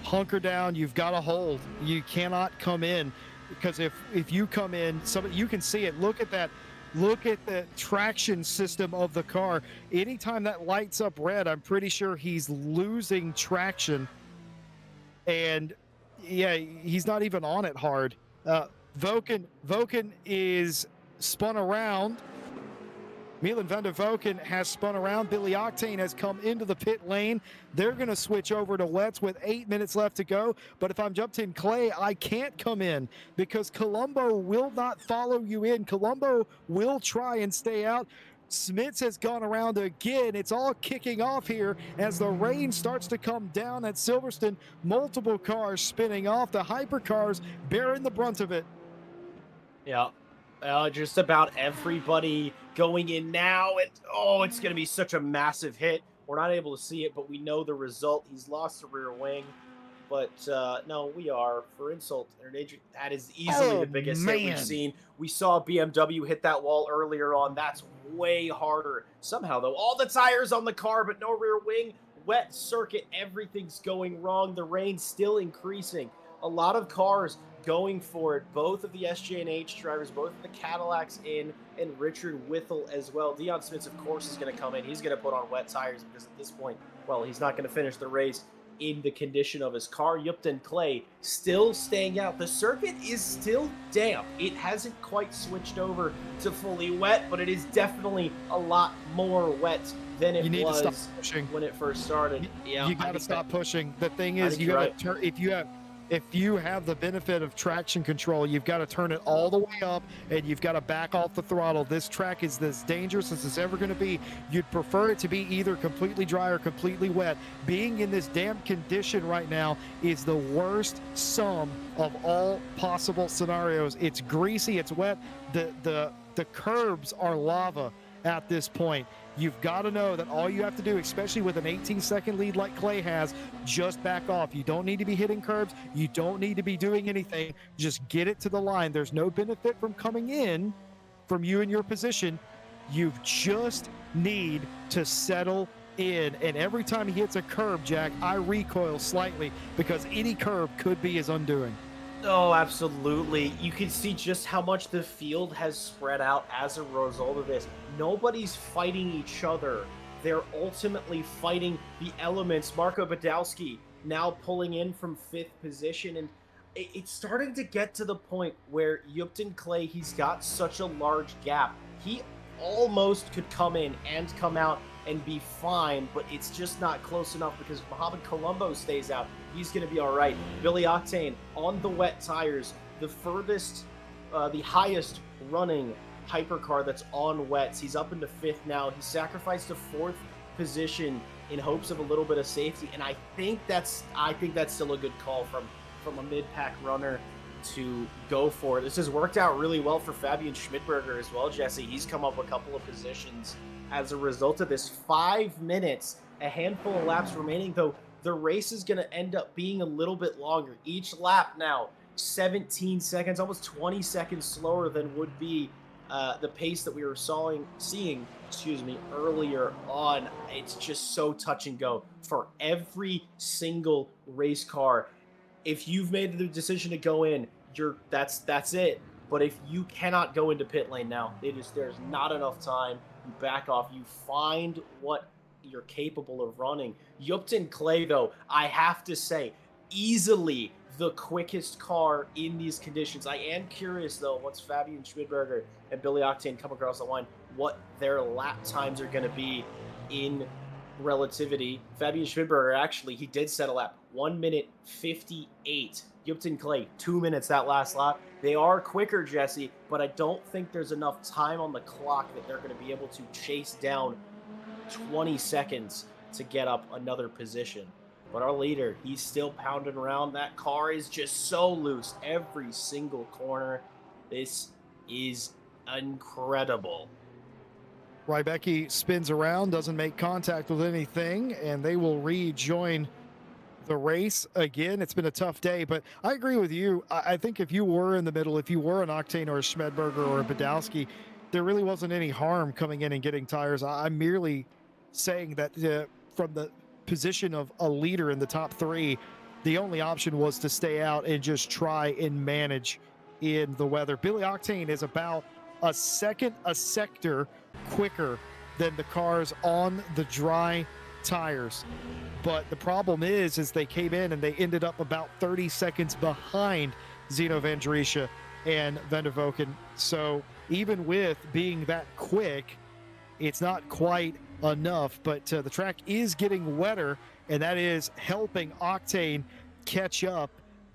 hunker down. You've got to hold. You cannot come in, because if you come in, you can see it. Look at that. Look at the traction system of the car. Anytime that lights up red, I'm pretty sure he's losing traction. And yeah, he's not even on it hard. Voken is spun around. Milan van der Voken has spun around. Billy Octane has come into the pit lane. They're going to switch over to wets with 8 minutes left to go. But if I'm Jupton Clay, I can't come in because Colombo will not follow you in. Colombo will try and stay out. Smits has gone around again. It's all kicking off here as the rain starts to come down at Silverstone. Multiple cars spinning off. The hypercars bearing the brunt of it. Yeah. Just about everybody going in now. And it's going to be such a massive hit. We're not able to see it, but we know the result. He's lost the rear wing. But no, we are, for insult and injury, that is easily the biggest hit we've seen. We saw BMW hit that wall earlier on. That's way harder. Somehow, though, all the tires on the car, but no rear wing. Wet circuit, everything's going wrong. The rain's still increasing. A lot of cars going for it. Both of the SJ&H drivers, both of the Cadillacs in, and Richard Whittle as well. Dion Smits, of course, is going to come in. He's going to put on wet tires because at this point, well, he's not going to finish the race in the condition of his car. Yupton Clay still staying out. The circuit is still damp. It hasn't quite switched over to fully wet, but it is definitely a lot more wet than it was when it first started. You got to stop pushing. The thing is, you got to turn. if you have the benefit of traction control, you've got to turn it all the way up and you've got to back off the throttle. This track is as dangerous as it's ever going to be. You'd prefer it to be either completely dry or completely wet. Being in this damp condition right now is the worst sum of all possible scenarios. It's greasy, it's wet. The curbs are lava at this point. You've got to know that all you have to do, especially with an 18-second lead like Clay has, just back off. You don't need to be hitting curbs. You don't need to be doing anything. Just get it to the line. There's no benefit from coming in from you in your position. You just need to settle in. And every time he hits a curb, Jack, I recoil slightly because any curb could be his undoing. Oh, absolutely. You can see just how much the field has spread out as a result of this. Nobody's fighting each other. They're ultimately fighting the elements. Marco Badowski now pulling in from 5th position, and it's starting to get to the point where Upton Clay, he's got such a large gap. He almost could come in and come out and be fine, but it's just not close enough because Mohamed Colombo stays out. He's going to be all right. Billy Octane on the wet tires, the highest running hypercar that's on wets. He's up into 5th now. He sacrificed a 4th position in hopes of a little bit of safety, and I think that's still a good call from a mid-pack runner to go for it. This has worked out really well for Fabian Schmidberger as well, Jesse. He's come up a couple of positions as a result of this. 5 minutes, a handful of laps remaining, though the race is going to end up being a little bit longer. Each lap now 17 seconds, almost 20 seconds slower than would be the pace that we were seeing earlier on. It's just so touch and go for every single race car. If you've made the decision to go in, that's it. But if you cannot go into pit lane now, there's not enough time. You back off. You find what you're capable of running. Upton Clay, though, I have to say, easily the quickest car in these conditions. I am curious, though, once Fabian Schmidberger and Billy Octane come across the line, what their lap times are going to be in relativity. Fabian Schmidberger, actually, he did set a lap. 1 minute 58. Upton Clay, 2 minutes that last lap. They are quicker, Jesse, but I don't think there's enough time on the clock that they're going to be able to chase down 20 seconds to get up another position. But our leader, he's still pounding around. That car is just so loose every single corner. This is incredible. Rybecki spins around, doesn't make contact with anything, and they will rejoin the race again. It's been a tough day, but I agree with you. I think if you were in the middle, if you were an Octane or a Schmedberger or a Badowski, there really wasn't any harm coming in and getting tires. I'm merely saying that from the position of a leader in the top 3, the only option was to stay out and just try and manage in the weather. Billy Octane is about a sector quicker than the cars on the dry tires. But the problem is they came in and they ended up about 30 seconds behind Zeno Van Drisha and Van der Voken. So even with being that quick, it's not quite enough. But the track is getting wetter, and that is helping Octane catch up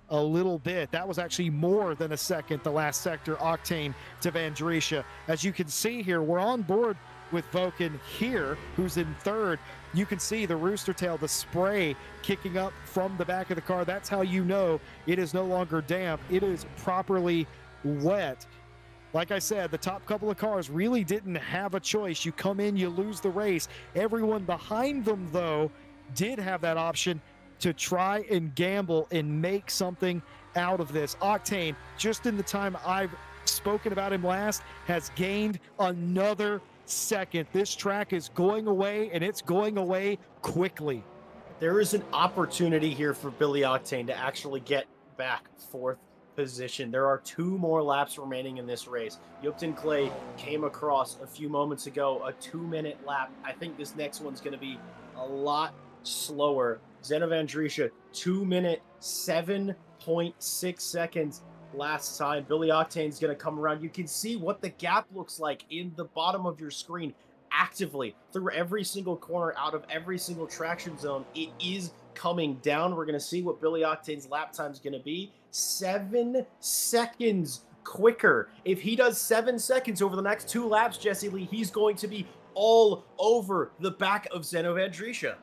a little bit. That was actually more than a second, the last sector, Octane to Van Drisha. As you can see here, we're on board with Voken here, who's in 3rd. You can see the rooster tail, the spray kicking up from the back of the car. That's how you know it is no longer damp. It is properly wet. Like I said, the top couple of cars really didn't have a choice. You come in, you lose the race. Everyone behind them, though, did have that option to try and gamble and make something out of this. Octane, just in the time I've spoken about him last, has gained another second. This track is going away, and it's going away quickly. There is an opportunity here for Billy Octane to actually get back 4th position. There are 2 more laps remaining in this race. Upton Clay came across a few moments ago a 2-minute lap. I think this next one's going to be a lot slower. Zeno Van Drisha, 2 minute 7.6 seconds last time. Billy Octane's going to come around. You can see what the gap looks like in the bottom of your screen actively through every single corner, out of every single traction zone. It is coming down. We're going to see what Billy Octane's lap time is going to be. 7 seconds quicker. If he does 7 seconds over the next 2 laps, Jesse Lee, he's going to be all over the back of Zeno Van Drisha.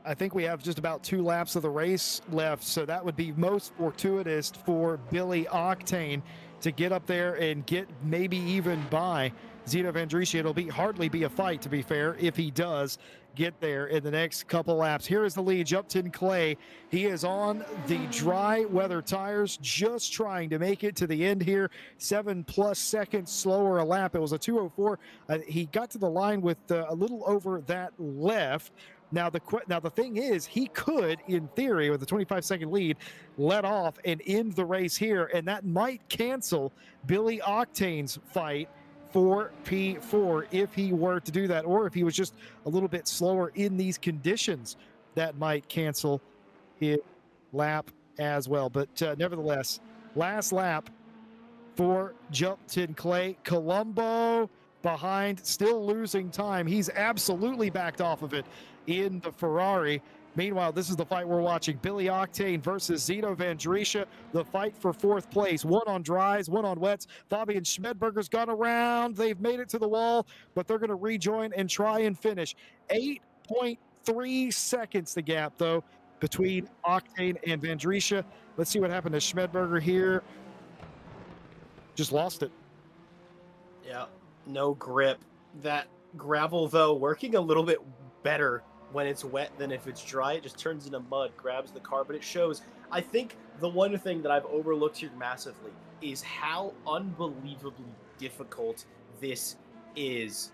I think we have just about 2 laps of the race left, so that would be most fortuitous for Billy Octane to get up there and get maybe even by Zeno Van Drisha. It'll hardly be a fight, to be fair, if he does get there in the next couple laps. Here is the lead, Upton Clay. He is on the dry weather tires, just trying to make it to the end here. 7+ seconds slower a lap. It was a 2:04. He got to the line with a little over that left. Now the thing is, he could, in theory, with a 25-second lead, let off and end the race here, and that might cancel Billy Octane's fight for P4 if he were to do that, or if he was just a little bit slower in these conditions, that might cancel his lap as well. But nevertheless, last lap for Upton Clay. Colombo behind, still losing time. He's absolutely backed off of it in the Ferrari. Meanwhile, this is the fight we're watching. Billy Octane versus Zeno Van Drisha. The fight for 4th place. One on dries, one on wets. Fabian Schmedberger's gone around. They've made it to the wall, but they're going to rejoin and try and finish. 8.3 seconds the gap, though, between Octane and Van Drisha. Let's see what happened to Schmedberger here. Just lost it. Yeah, no grip. That gravel, though, working a little bit better when it's wet than if it's dry. It just turns into mud, grabs the car, but it shows. I think the one thing that I've overlooked here massively is how unbelievably difficult this is,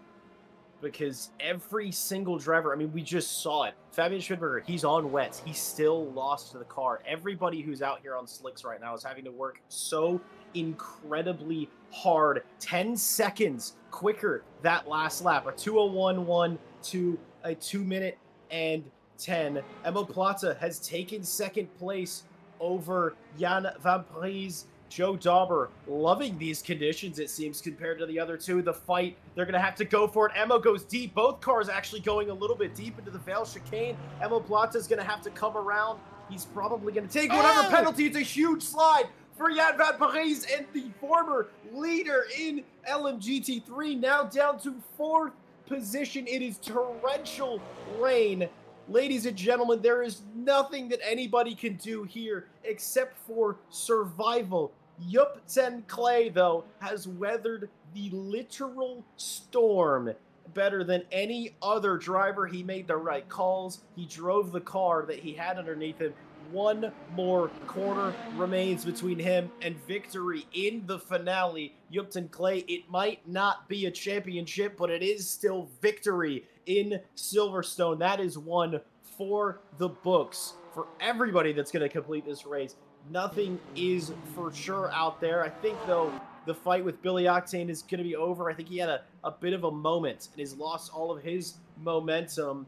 because every single driver, I mean, we just saw it. Fabian Schmidberger, he's on wets. He still lost to the car. Everybody who's out here on slicks right now is having to work so incredibly hard. 10 seconds quicker that last lap. A 2:01.1 to a 2-minute and 10. Emo Plata has taken 2nd place over Jan Van Pries. Joe Dauber loving these conditions, it seems, compared to the other two. The fight, they're going to have to go for it. Emo goes deep. Both cars actually going a little bit deep into the Vale chicane. Emo Plata is going to have to come around. He's probably going to take whatever penalty. It's a huge slide for Jan Van Pries, and the former leader in LMGT3 now down to 4th position. It is torrential rain. Ladies and gentlemen, there is nothing that anybody can do here except for survival. Upton Clay, though, has weathered the literal storm better than any other driver. He made the right calls. He drove the car that he had underneath him. One more corner remains between him and victory in the finale. Upton Clay, it might not be a championship, but it is still victory in Silverstone. That is one for the books for everybody that's going to complete this race. Nothing is for sure out there. I think, though, the fight with Billy Octane is going to be over. I think he had a bit of a moment and has lost all of his momentum.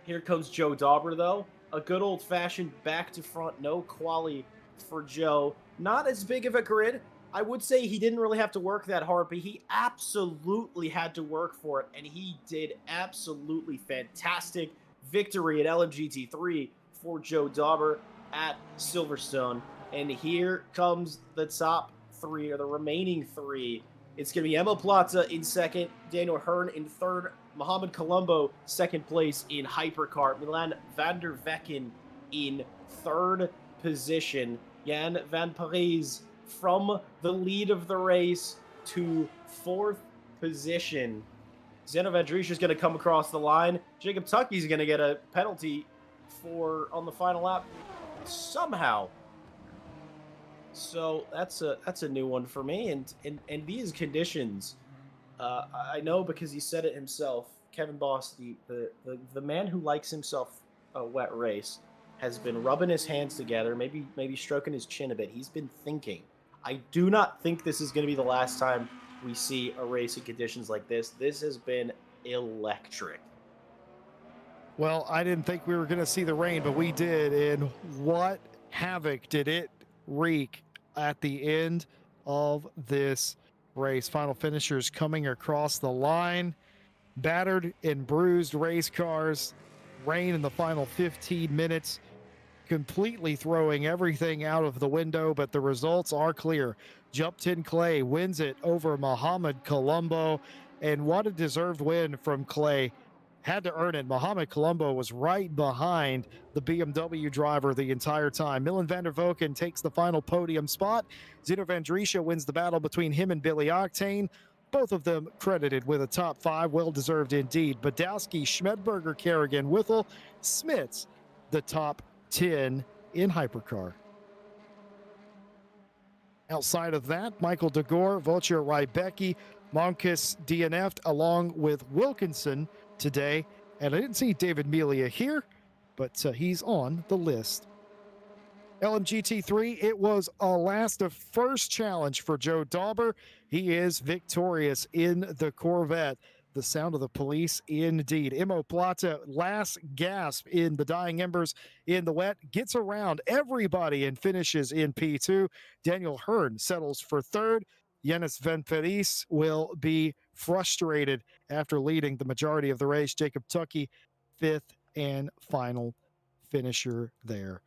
Here comes Joe Dauber, though. A good old-fashioned back-to-front, no quali for Joe. Not as big of a grid. I would say he didn't really have to work that hard, but he absolutely had to work for it, and he did absolutely fantastic. Victory at LMGT3 for Joe Dauber at Silverstone. And here comes the top 3, or the remaining 3. It's going to be Emo Plata in 2nd, Daniel Hearn in 3rd, Mohamed Colombo 2nd place in Hypercar, Milan van der Vecken in 3rd position. Jan Van Pries from the lead of the race to 4th position. Zeno Van Drisha is going to come across the line. Jacob Tucky's going to get a penalty on the final lap somehow. So that's a new one for me. And these conditions, I know because he said it himself. Kevin Boss, the man who likes himself a wet race, has been rubbing his hands together, maybe stroking his chin a bit. He's been thinking. I do not think this is going to be the last time we see a race in conditions like this. This has been electric. Well, I didn't think we were going to see the rain, but we did. And what havoc did it wreak at the end of this race? Final finishers coming across the line. Battered and bruised race cars. rain in the final 15 minutes, completely throwing everything out of the window, but the results are clear. Jupton Clay wins it over Mohamed Colombo, and what a deserved win from Clay. Had to earn it. Mohamed Colombo was right behind the BMW driver the entire time. Milan van der Voken takes the final podium spot. Zeno van Drisha wins the battle between him and Billy Octane. Both of them credited with a top 5. Well-deserved indeed. Badowski, Schmedberger, Kerrigan, Whittle, Smits, the top 10 in hypercar. Outside of that, Michael DeGore, Vulture Rybecki, Monkus DNF'd along with Wilkinson today. And I didn't see David Melia here, but he's on the list. LMGT3, it was a last of first challenge for Joe Dauber. He is victorious in the Corvette. The sound of the police indeed. Imo Plata, last gasp in the dying embers in the wet, gets around everybody and finishes in P2. Daniel Hearn settles for third. Yanis Venperis will be frustrated after leading the majority of the race. Jacob Tuckey, fifth and final finisher there.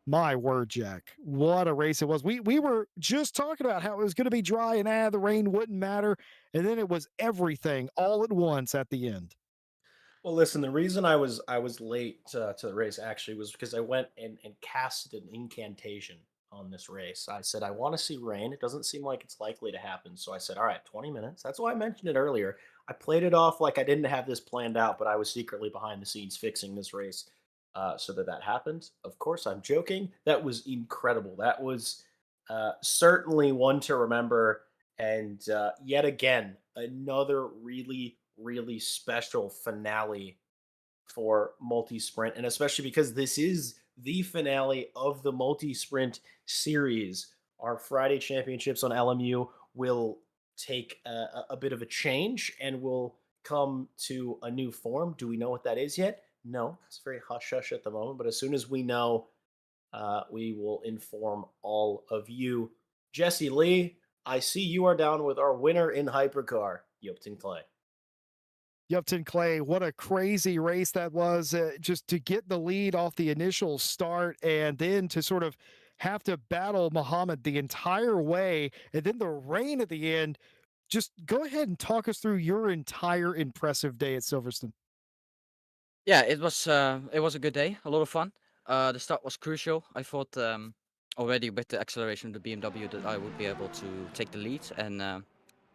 My word, Jack, what a race it was. We were just talking about how it was going to be dry and the rain wouldn't matter. And then it was everything all at once at the end. Well, listen, the reason I was late to the race actually was because I went and casted an incantation on this race. I said, I want to see rain. It doesn't seem like it's likely to happen. So I said, all right, 20 minutes. That's why I mentioned it earlier. I played it off like I didn't have this planned out, but I was secretly behind the scenes fixing this race so that happened. Of course, I'm joking. That was incredible. That was certainly one to remember. And yet again, another really, really special finale for multi-sprint, and especially because this is the finale of the multi-sprint series. Our Friday championships on LMU will take a bit of a change and will come to a new form. Do we know what that is yet? No, it's very hush-hush at the moment, but as soon as we know, we will inform all of you. Jesse Lee, I see you are down with our winner in hypercar, Upton Clay. Upton Clay, what a crazy race that was, just to get the lead off the initial start and then to sort of have to battle Muhammad the entire way. And then the rain at the end. Just go ahead and talk us through your entire impressive day at Silverstone. Yeah, it was a good day, a lot of fun. The start was crucial. I thought already with the acceleration of the BMW that I would be able to take the lead, and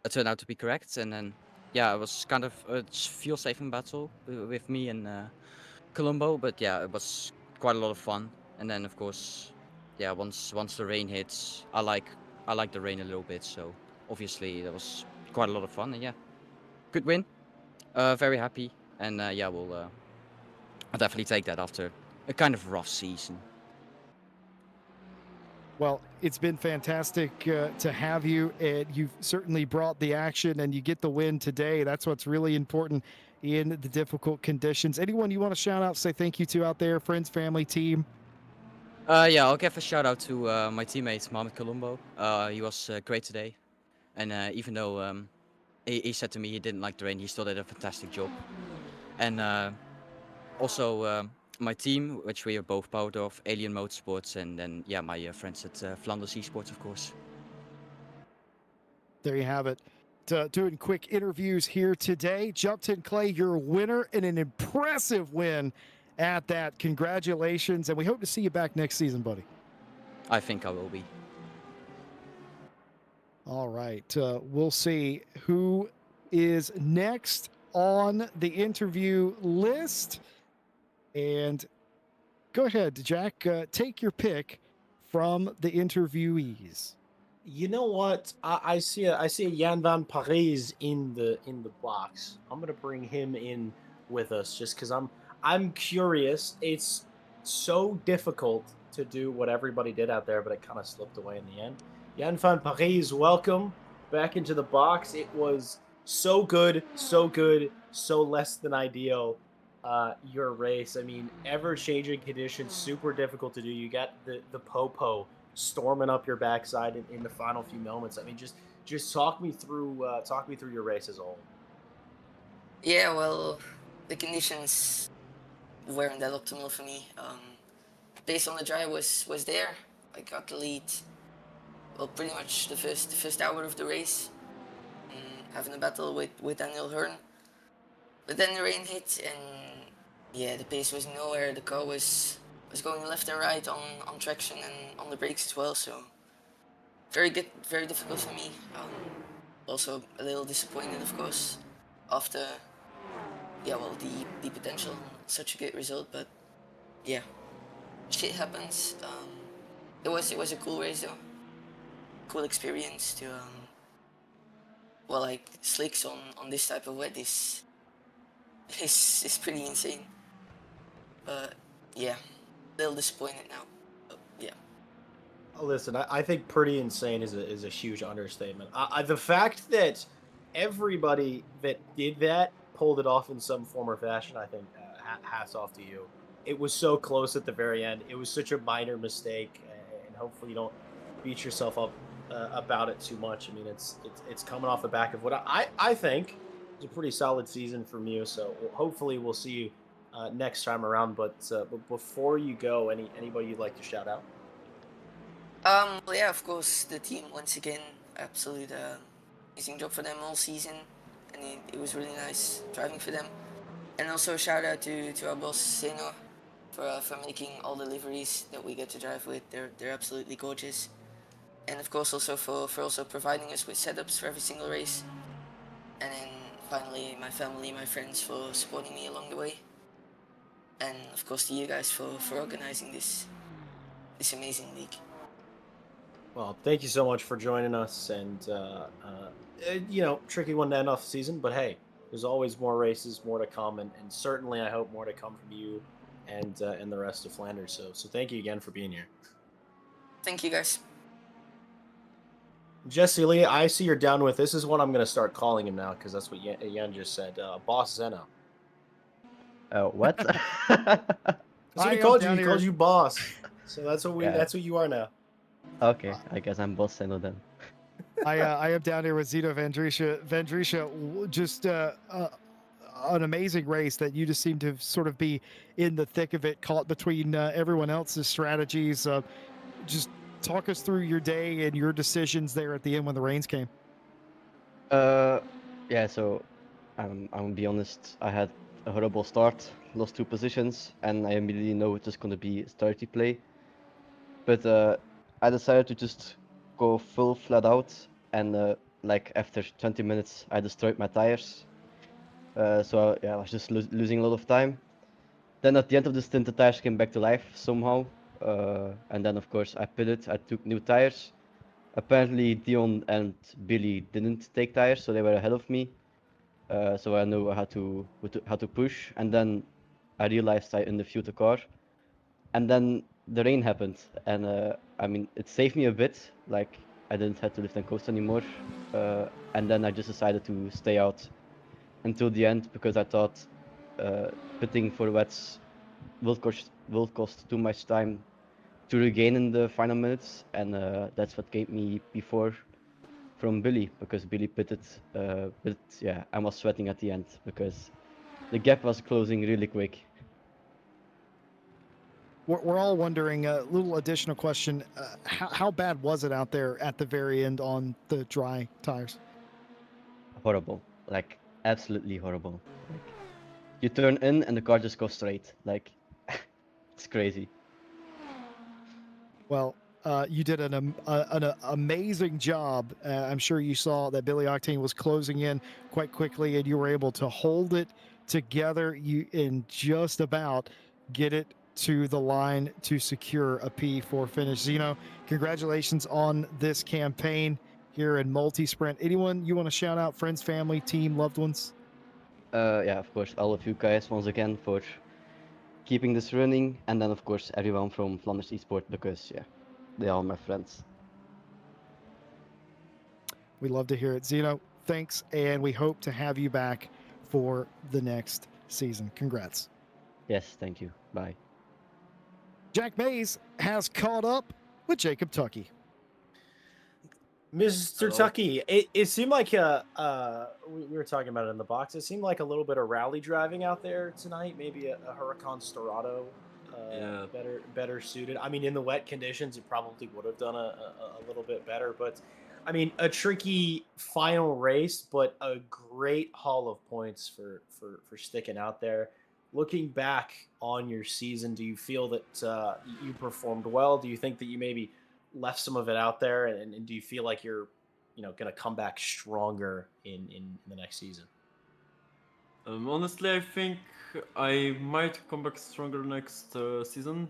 it turned out to be correct. And then yeah, it was kind of a fuel saving battle with me and Colombo, but yeah, it was quite a lot of fun. And then of course, yeah, once the rain hits, I like the rain a little bit, so obviously that was quite a lot of fun. And yeah, good win. Very happy, and yeah, I'll definitely take that after a kind of rough season. Well, it's been fantastic to have you, and you've certainly brought the action, and you get the win today. That's what's really important in the difficult conditions. Anyone you want to shout out, say thank you to out there, friends, family, team? Yeah, I'll give a shout out to my teammate Mohamed Colombo. He was great today, and even though he said to me he didn't like the rain, he still did a fantastic job. And also my team, which we are both part of, Alien Motorsports, and then yeah, my friends at Flanders Esports, of course. There you have it. Doing quick interviews here today. Jupton Clay, your winner, and an impressive win at that. Congratulations, and we hope to see you back next season, buddy. I think I will be. All right. We'll see who is next on the interview list. And go ahead, Jack. Take your pick from the interviewees. You know what? I see a Jan van Parijs in the box. I'm gonna bring him in with us just because I'm curious. It's so difficult to do what everybody did out there, but it kind of slipped away in the end. Jan van Parijs, welcome back into the box. It was so good, so less than ideal. Your race. I mean, ever-changing conditions, super difficult to do. You got the popo storming up your backside in the final few moments. I mean, just talk me through your race as a whole. Yeah, well, the conditions weren't that optimal for me. Pace on the dry was there. I got the lead. Well, pretty much the first hour of the race, having a battle with Daniel Hearn. But then the rain hit, and yeah, the pace was nowhere. The car was going left and right on traction and on the brakes as well. So very good, very difficult for me. Also a little disappointed, of course, after well the potential, such a good result, but yeah, shit happens. It was a cool race though, cool experience to well, like slicks on this type of wet is pretty insane. But yeah, a little disappointed now. But yeah. Listen, I think pretty insane is a huge understatement. The fact that everybody that did that pulled it off in some form or fashion, I think hats off to you. It was so close at the very end. It was such a minor mistake, and hopefully you don't beat yourself up about it too much. I mean, it's coming off the back of what I think is a pretty solid season from you. So hopefully we'll see you next time around. But before you go, anybody you'd like to shout out? Well, yeah, of course, the team once again, absolute amazing job for them all season, and it was really nice driving for them. And also a shout out to our boss Seno for making all the liveries that we get to drive with. They're absolutely gorgeous, and of course also for also providing us with setups for every single race. And then finally my family, my friends for supporting me along the way, and of course to you guys for organizing this amazing league. Well, thank you so much for joining us, and tricky one to end off the season, but hey, there's always more races, more to come, and certainly I hope more to come from you and the rest of Flanders. So thank you again for being here. Thank you guys. Jesse Lee, I see you're down with this. Is what I'm going to start calling him now because that's what Jan just said. Boss Zeno. What? That's what he called you. He here. called you boss. So that's what Yeah. That's what you are now. Okay, I guess I'm boss Seno then. I am down here with Zito Vandrisha. Vandrisha, just an amazing race that you just seem to sort of be in the thick of it, caught between everyone else's strategies. Just talk us through your day and your decisions there at the end when the rains came. Yeah, so I'm gonna be honest, I had a horrible start, lost 2 positions, and I immediately know it's just gonna be strategy play. But I decided to just go full flat out, and like after 20 minutes, I destroyed my tires. So yeah, I was just losing a lot of time. Then at the end of the stint, the tires came back to life somehow, and then of course I pitted. I took new tires. Apparently Dion and Billy didn't take tires, so they were ahead of me. So I knew how to push, and then I realized I underviewed the car, and then the rain happened, and I mean it saved me a bit. Like I didn't have to lift and coast anymore, and then I just decided to stay out until the end because I thought pitting for wets will cost too much time to regain in the final minutes, and that's what gave me before from Billy, because Billy pitted, but yeah, I was sweating at the end because the gap was closing really quick. We're all wondering, a little additional question, how bad was it out there at the very end on the dry tires? Horrible, like absolutely horrible. Like you turn in and the car just goes straight. Like it's crazy. Well, you did an amazing job. I'm sure you saw that Billy Octane was closing in quite quickly, and you were able to hold it together. You and just about get it to the line to secure a P4 finish. Zeno, congratulations on this campaign here in multi-sprint. Anyone you want to shout out? Friends, family, team, loved ones? Yeah, of course, all of you guys once again for keeping this running, and then of course everyone from Flanders Esport, because yeah, they are my friends. We love to hear it. Zeno, thanks, and we hope to have you back for the next season. Congrats. Yes, thank you. Bye. Jack Mays has caught up with Jacob Tuckey. Mr. Hello. Tucky, it seemed like we were talking about it in the box. It seemed like a little bit of rally driving out there tonight. Maybe a Huracan Storado, Yeah. better suited. I mean, in the wet conditions, it probably would have done a little bit better. But I mean, a tricky final race, but a great haul of points for sticking out there. Looking back on your season, do you feel that you performed well? Do you think that you maybe left some of it out there, and do you feel like you're, going to come back stronger in the next season? Honestly, I think I might come back stronger next season.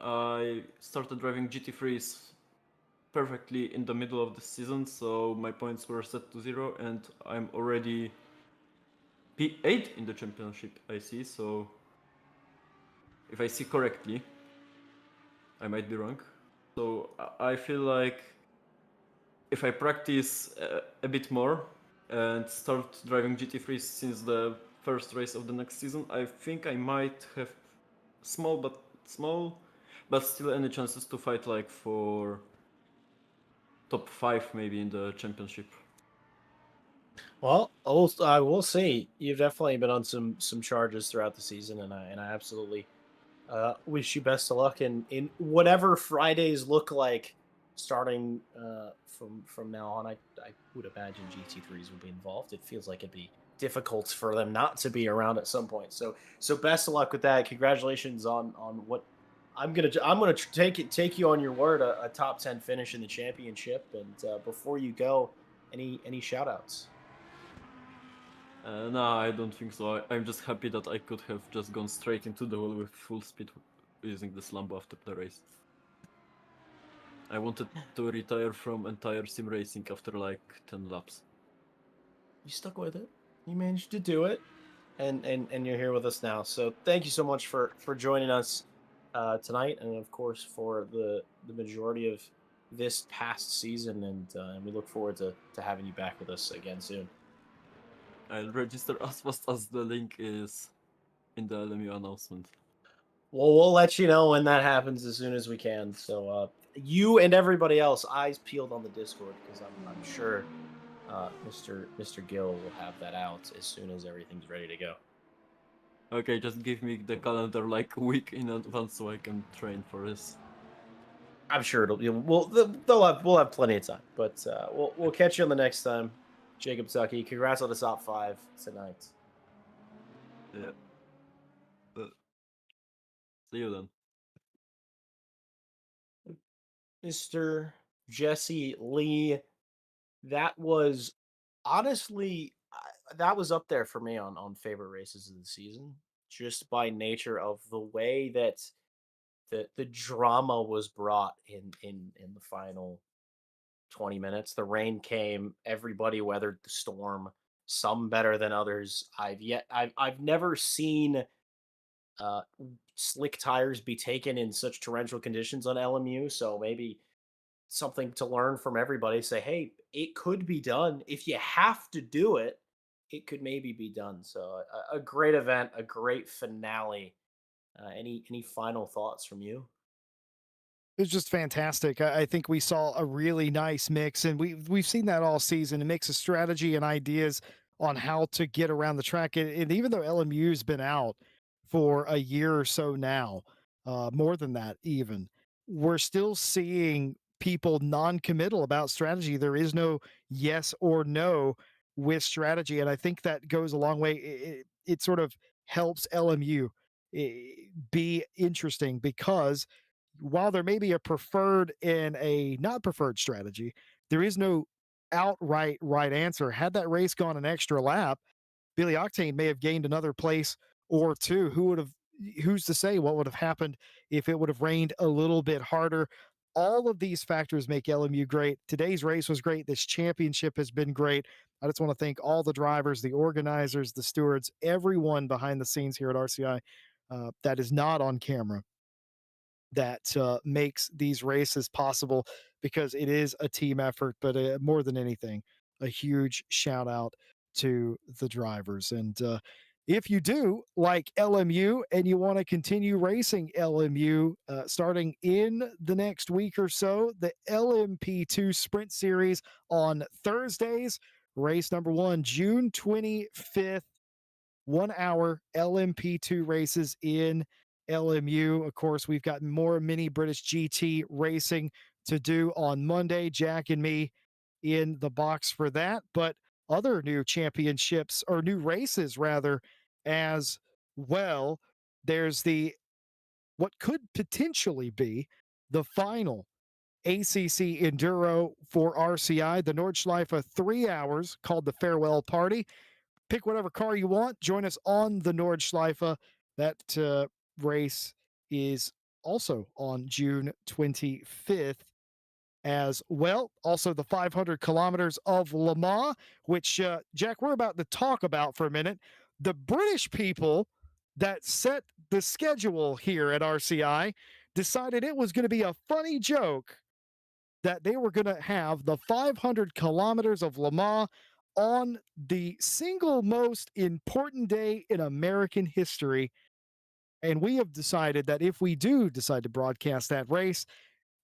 I started driving GT3s perfectly in the middle of the season, so my points were set to 0, and I'm already P8 in the championship, I see. So if I see correctly, I might be wrong. So I feel like if I practice a bit more and start driving GT3 since the first race of the next season, I think I might have small, but still any chances to fight like for top 5 maybe in the championship. Well, I will say you've definitely been on some charges throughout the season, and I absolutely wish you best of luck in whatever Fridays look like starting from now on. I would imagine GT3s will be involved. It feels like it'd be difficult for them not to be around at some point. So best of luck with that. Congratulations on what I'm gonna take you on your word, a top 10 finish in the championship. And before you go, any shout outs? No, I don't think so. I'm just happy that I could have just gone straight into the wall with full speed using this Lambo after the race. I wanted to retire from entire sim racing after like 10 laps. You stuck with it. You managed to do it, and you're here with us now. So thank you so much for joining us tonight, and of course for the majority of this past season. And we look forward to having you back with us again soon. I'll register as fast as the link is in the LMU announcement. Well, we'll let you know when that happens as soon as we can. So you and everybody else, eyes peeled on the Discord, because I'm sure Mr. Gill will have that out as soon as everything's ready to go. Okay, just give me the calendar like a week in advance so I can train for this. I'm sure we'll have plenty of time, but we'll catch you on the next time. Jacob Tucky, congrats on the top 5 tonight. Yeah. See you then. Mr. Jesse Lee, that was honestly that was up there for me on favorite races of the season, just by nature of the way that the drama was brought in the final 20 minutes. The rain came, everybody weathered the storm, some better than others. I've never seen uh slick tires be taken in such torrential conditions on LMU, so maybe something to learn from everybody. Say, hey, it could be done. If you have to do it, it could maybe be done. So a great event, a great finale. Any final thoughts from you? It was just fantastic. I think we saw a really nice mix, and we've seen that all season. A mix of strategy and ideas on how to get around the track. And even though LMU's been out for a year or so now, more than that even, we're still seeing people non-committal about strategy. There is no yes or no with strategy, and I think that goes a long way. It sort of helps LMU be interesting, because while there may be a preferred and a not preferred strategy, there is no outright right answer. Had that race gone an extra lap, Billy Octane may have gained another place or two. Who's to say what would have happened if it would have rained a little bit harder? All of these factors make LMU great. Today's race was great. This championship has been great. I just want to thank all the drivers, the organizers, the stewards, everyone behind the scenes here at RCI that is not on camera, that makes these races possible, because it is a team effort. But more than anything, a huge shout out to the drivers. And If you do like LMU and you want to continue racing LMU starting in the next week or so, the LMP2 Sprint Series on Thursdays, race number 1, June 25th, 1 hour LMP2 races in LMU. Of course, we've got more mini British GT racing to do on Monday. Jack and me in the box for that, but other new championships or new races rather as well. There's the what could potentially be the final ACC Enduro for RCI, the Nordschleife 3 hours called the Farewell Party. Pick whatever car you want. Join us on the Nordschleife. That race is also on June 25th as well. Also, the 500 kilometers of Le Mans, which, Jack, we're about to talk about for a minute. The British people that set the schedule here at RCI decided it was going to be a funny joke that they were going to have the 500 kilometers of Le Mans on the single most important day in American history. And we have decided that if we do decide to broadcast that race,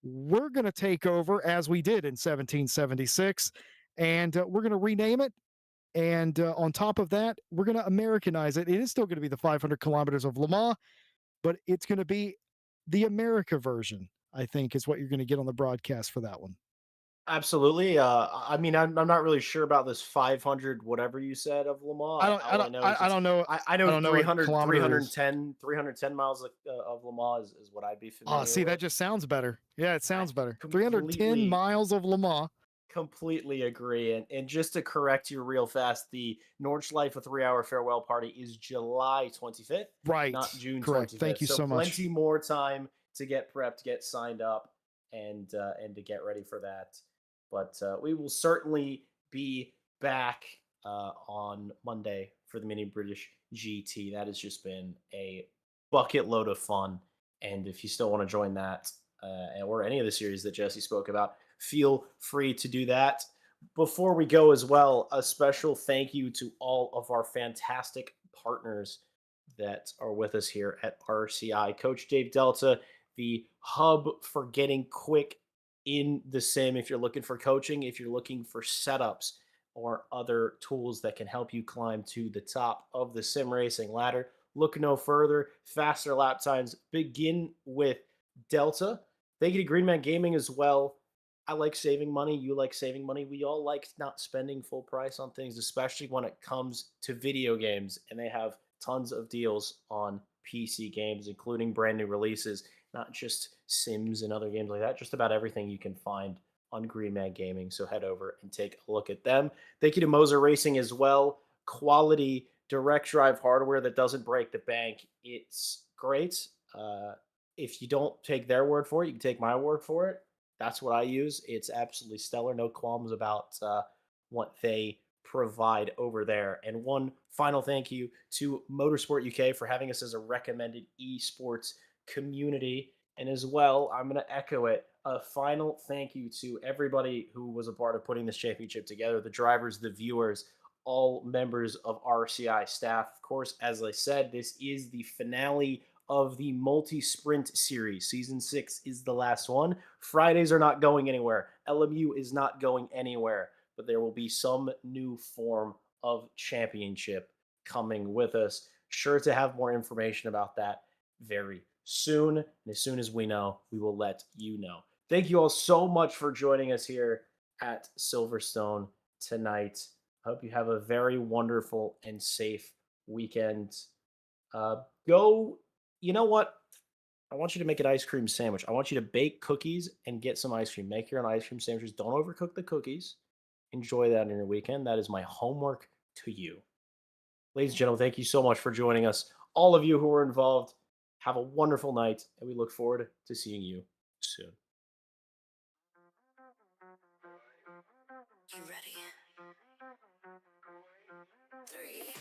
we're going to take over as we did in 1776, and we're going to rename it. And on top of that, we're going to Americanize it. It is still going to be the 500 kilometers of Le Mans, but it's going to be the America version, I think, is what you're going to get on the broadcast for that one. Absolutely. I mean, I'm not really sure about this 500 whatever you said of Le Mans. I don't know. I know what 300, kilometer is. 310 miles of Le Mans is what I'd be familiar Oh, see, with. that just sounds better. Yeah, it sounds better. completely- 310 miles of Le Mans. Completely agree. And just to correct you real fast, the Nordschleife 3 hour farewell party is July 25th, Right. not June Correct. 25th. Thank you so much. Plenty more time to get prepped, get signed up, and to get ready for that. But we will certainly be back on Monday for the Mini British GT. That has just been a bucket load of fun. And if you still want to join that or any of the series that Jesse spoke about, feel free to do that. Before we go as well, a special thank you to all of our fantastic partners that are with us here at RCI. Coach Dave Delta, the hub for getting quick in the sim. If you're looking for coaching, if you're looking for setups or other tools that can help you climb to the top of the sim racing ladder, look no further. Faster lap times begin with Delta. Thank you to Greenman Gaming as well. I like saving money. You like saving money. We all like not spending full price on things, especially when it comes to video games. And they have tons of deals on PC games, including brand new releases, not just Sims and other games like that, just about everything you can find on Greenman Gaming. So head over and take a look at them. Thank you to Moser Racing as well. Quality direct drive hardware that doesn't break the bank. It's great. If you don't take their word for it, you can take my word for it. That's what I use. It's absolutely stellar. No qualms about what they provide over there. And one final thank you to Motorsport UK for having us as a recommended esports community. And as well, I'm going to echo it. A final thank you to everybody who was a part of putting this championship together, the drivers, the viewers, all members of RCI staff. Of course, as I said, this is the finale of the multi-sprint series. Season 6 is the last one. Fridays are not going anywhere. LMU is not going anywhere, but there will be some new form of championship coming with us. Sure to have more information about that very soon. And as soon as we know, we will let you know. Thank you all so much for joining us here at Silverstone tonight. I hope you have a very wonderful and safe weekend. You know what? I want you to make an ice cream sandwich. I want you to bake cookies and get some ice cream. Make your own ice cream sandwiches. Don't overcook the cookies. Enjoy that in your weekend. That is my homework to you. Ladies and gentlemen, thank you so much for joining us. All of you who were involved, have a wonderful night, and we look forward to seeing you soon. You ready? 3,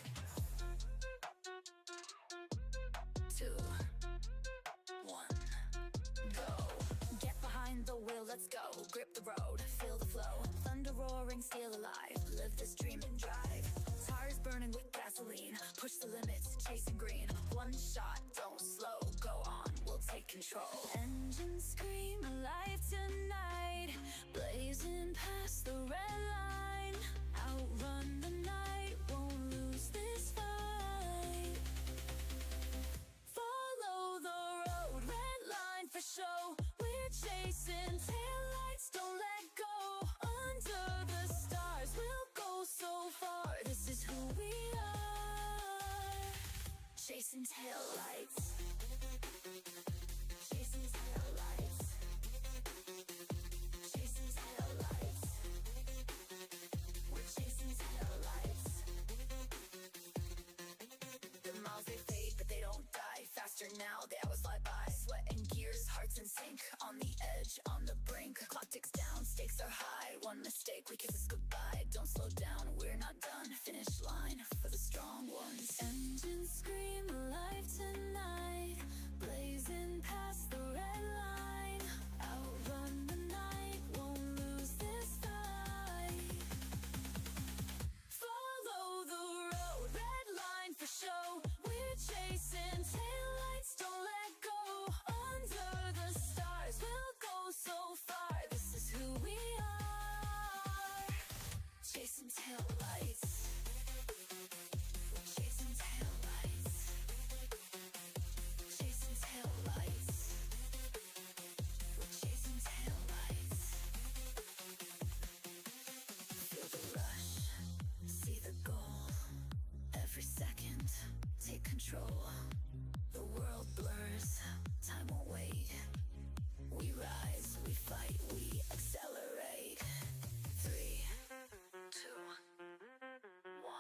2, 1, go. Get behind the wheel, let's go. Grip the road, feel the flow. Thunder roaring, steel alive. Live this dream and drive. Tires burning with gas gasoline. Push the limits, chasing green. One shot, don't slow, go on, we'll take control. Engines scream alive tonight, blazing past the red line. Outrun the night, won't lose this fight. Follow the road, red line for show. We're chasing taillights, don't let go. Under the stars, we'll go so far. This is who we are. Chasing taillights. Chasing taillights. Chasing taillights. We're chasing taillights. The miles they fade, but they don't die. Faster now, the hours fly by. Sweat and gears, hearts in sync. On the edge, on the brink. Clock ticks down, stakes are high. One mistake, we kiss us goodbye. Don't slow down, we're not done. Finish line for the strong ones. Engines scream alive tonight, blazing past the red line. Outrun the night, won't lose this fight. Follow the road, red line for show. We're chasing taillights, don't let go. Under the stars, we'll go so far. This is who we are. Chasing taillights. Chasing taillights. Chasing taillights. Chasing taillights. Feel the rush, see the goal. Every second, take control. The world blurs, time won't wait. We rise, we fight, we accelerate. 3, 2, 1,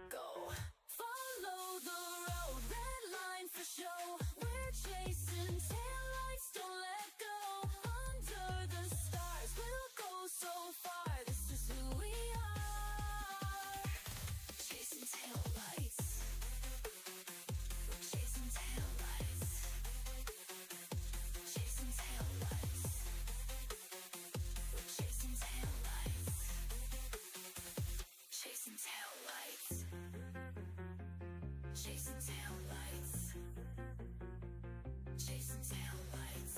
go. Follow the road, red line for show. We're chasing taillights, don't let go. Under the stars, we'll go so far. This is who we are. Chasing taillights. Chasing taillights. Chasing taillights. Chasing taillights. Chasing taillights. Chasing taillights. Chasing taillights.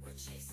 We're chasing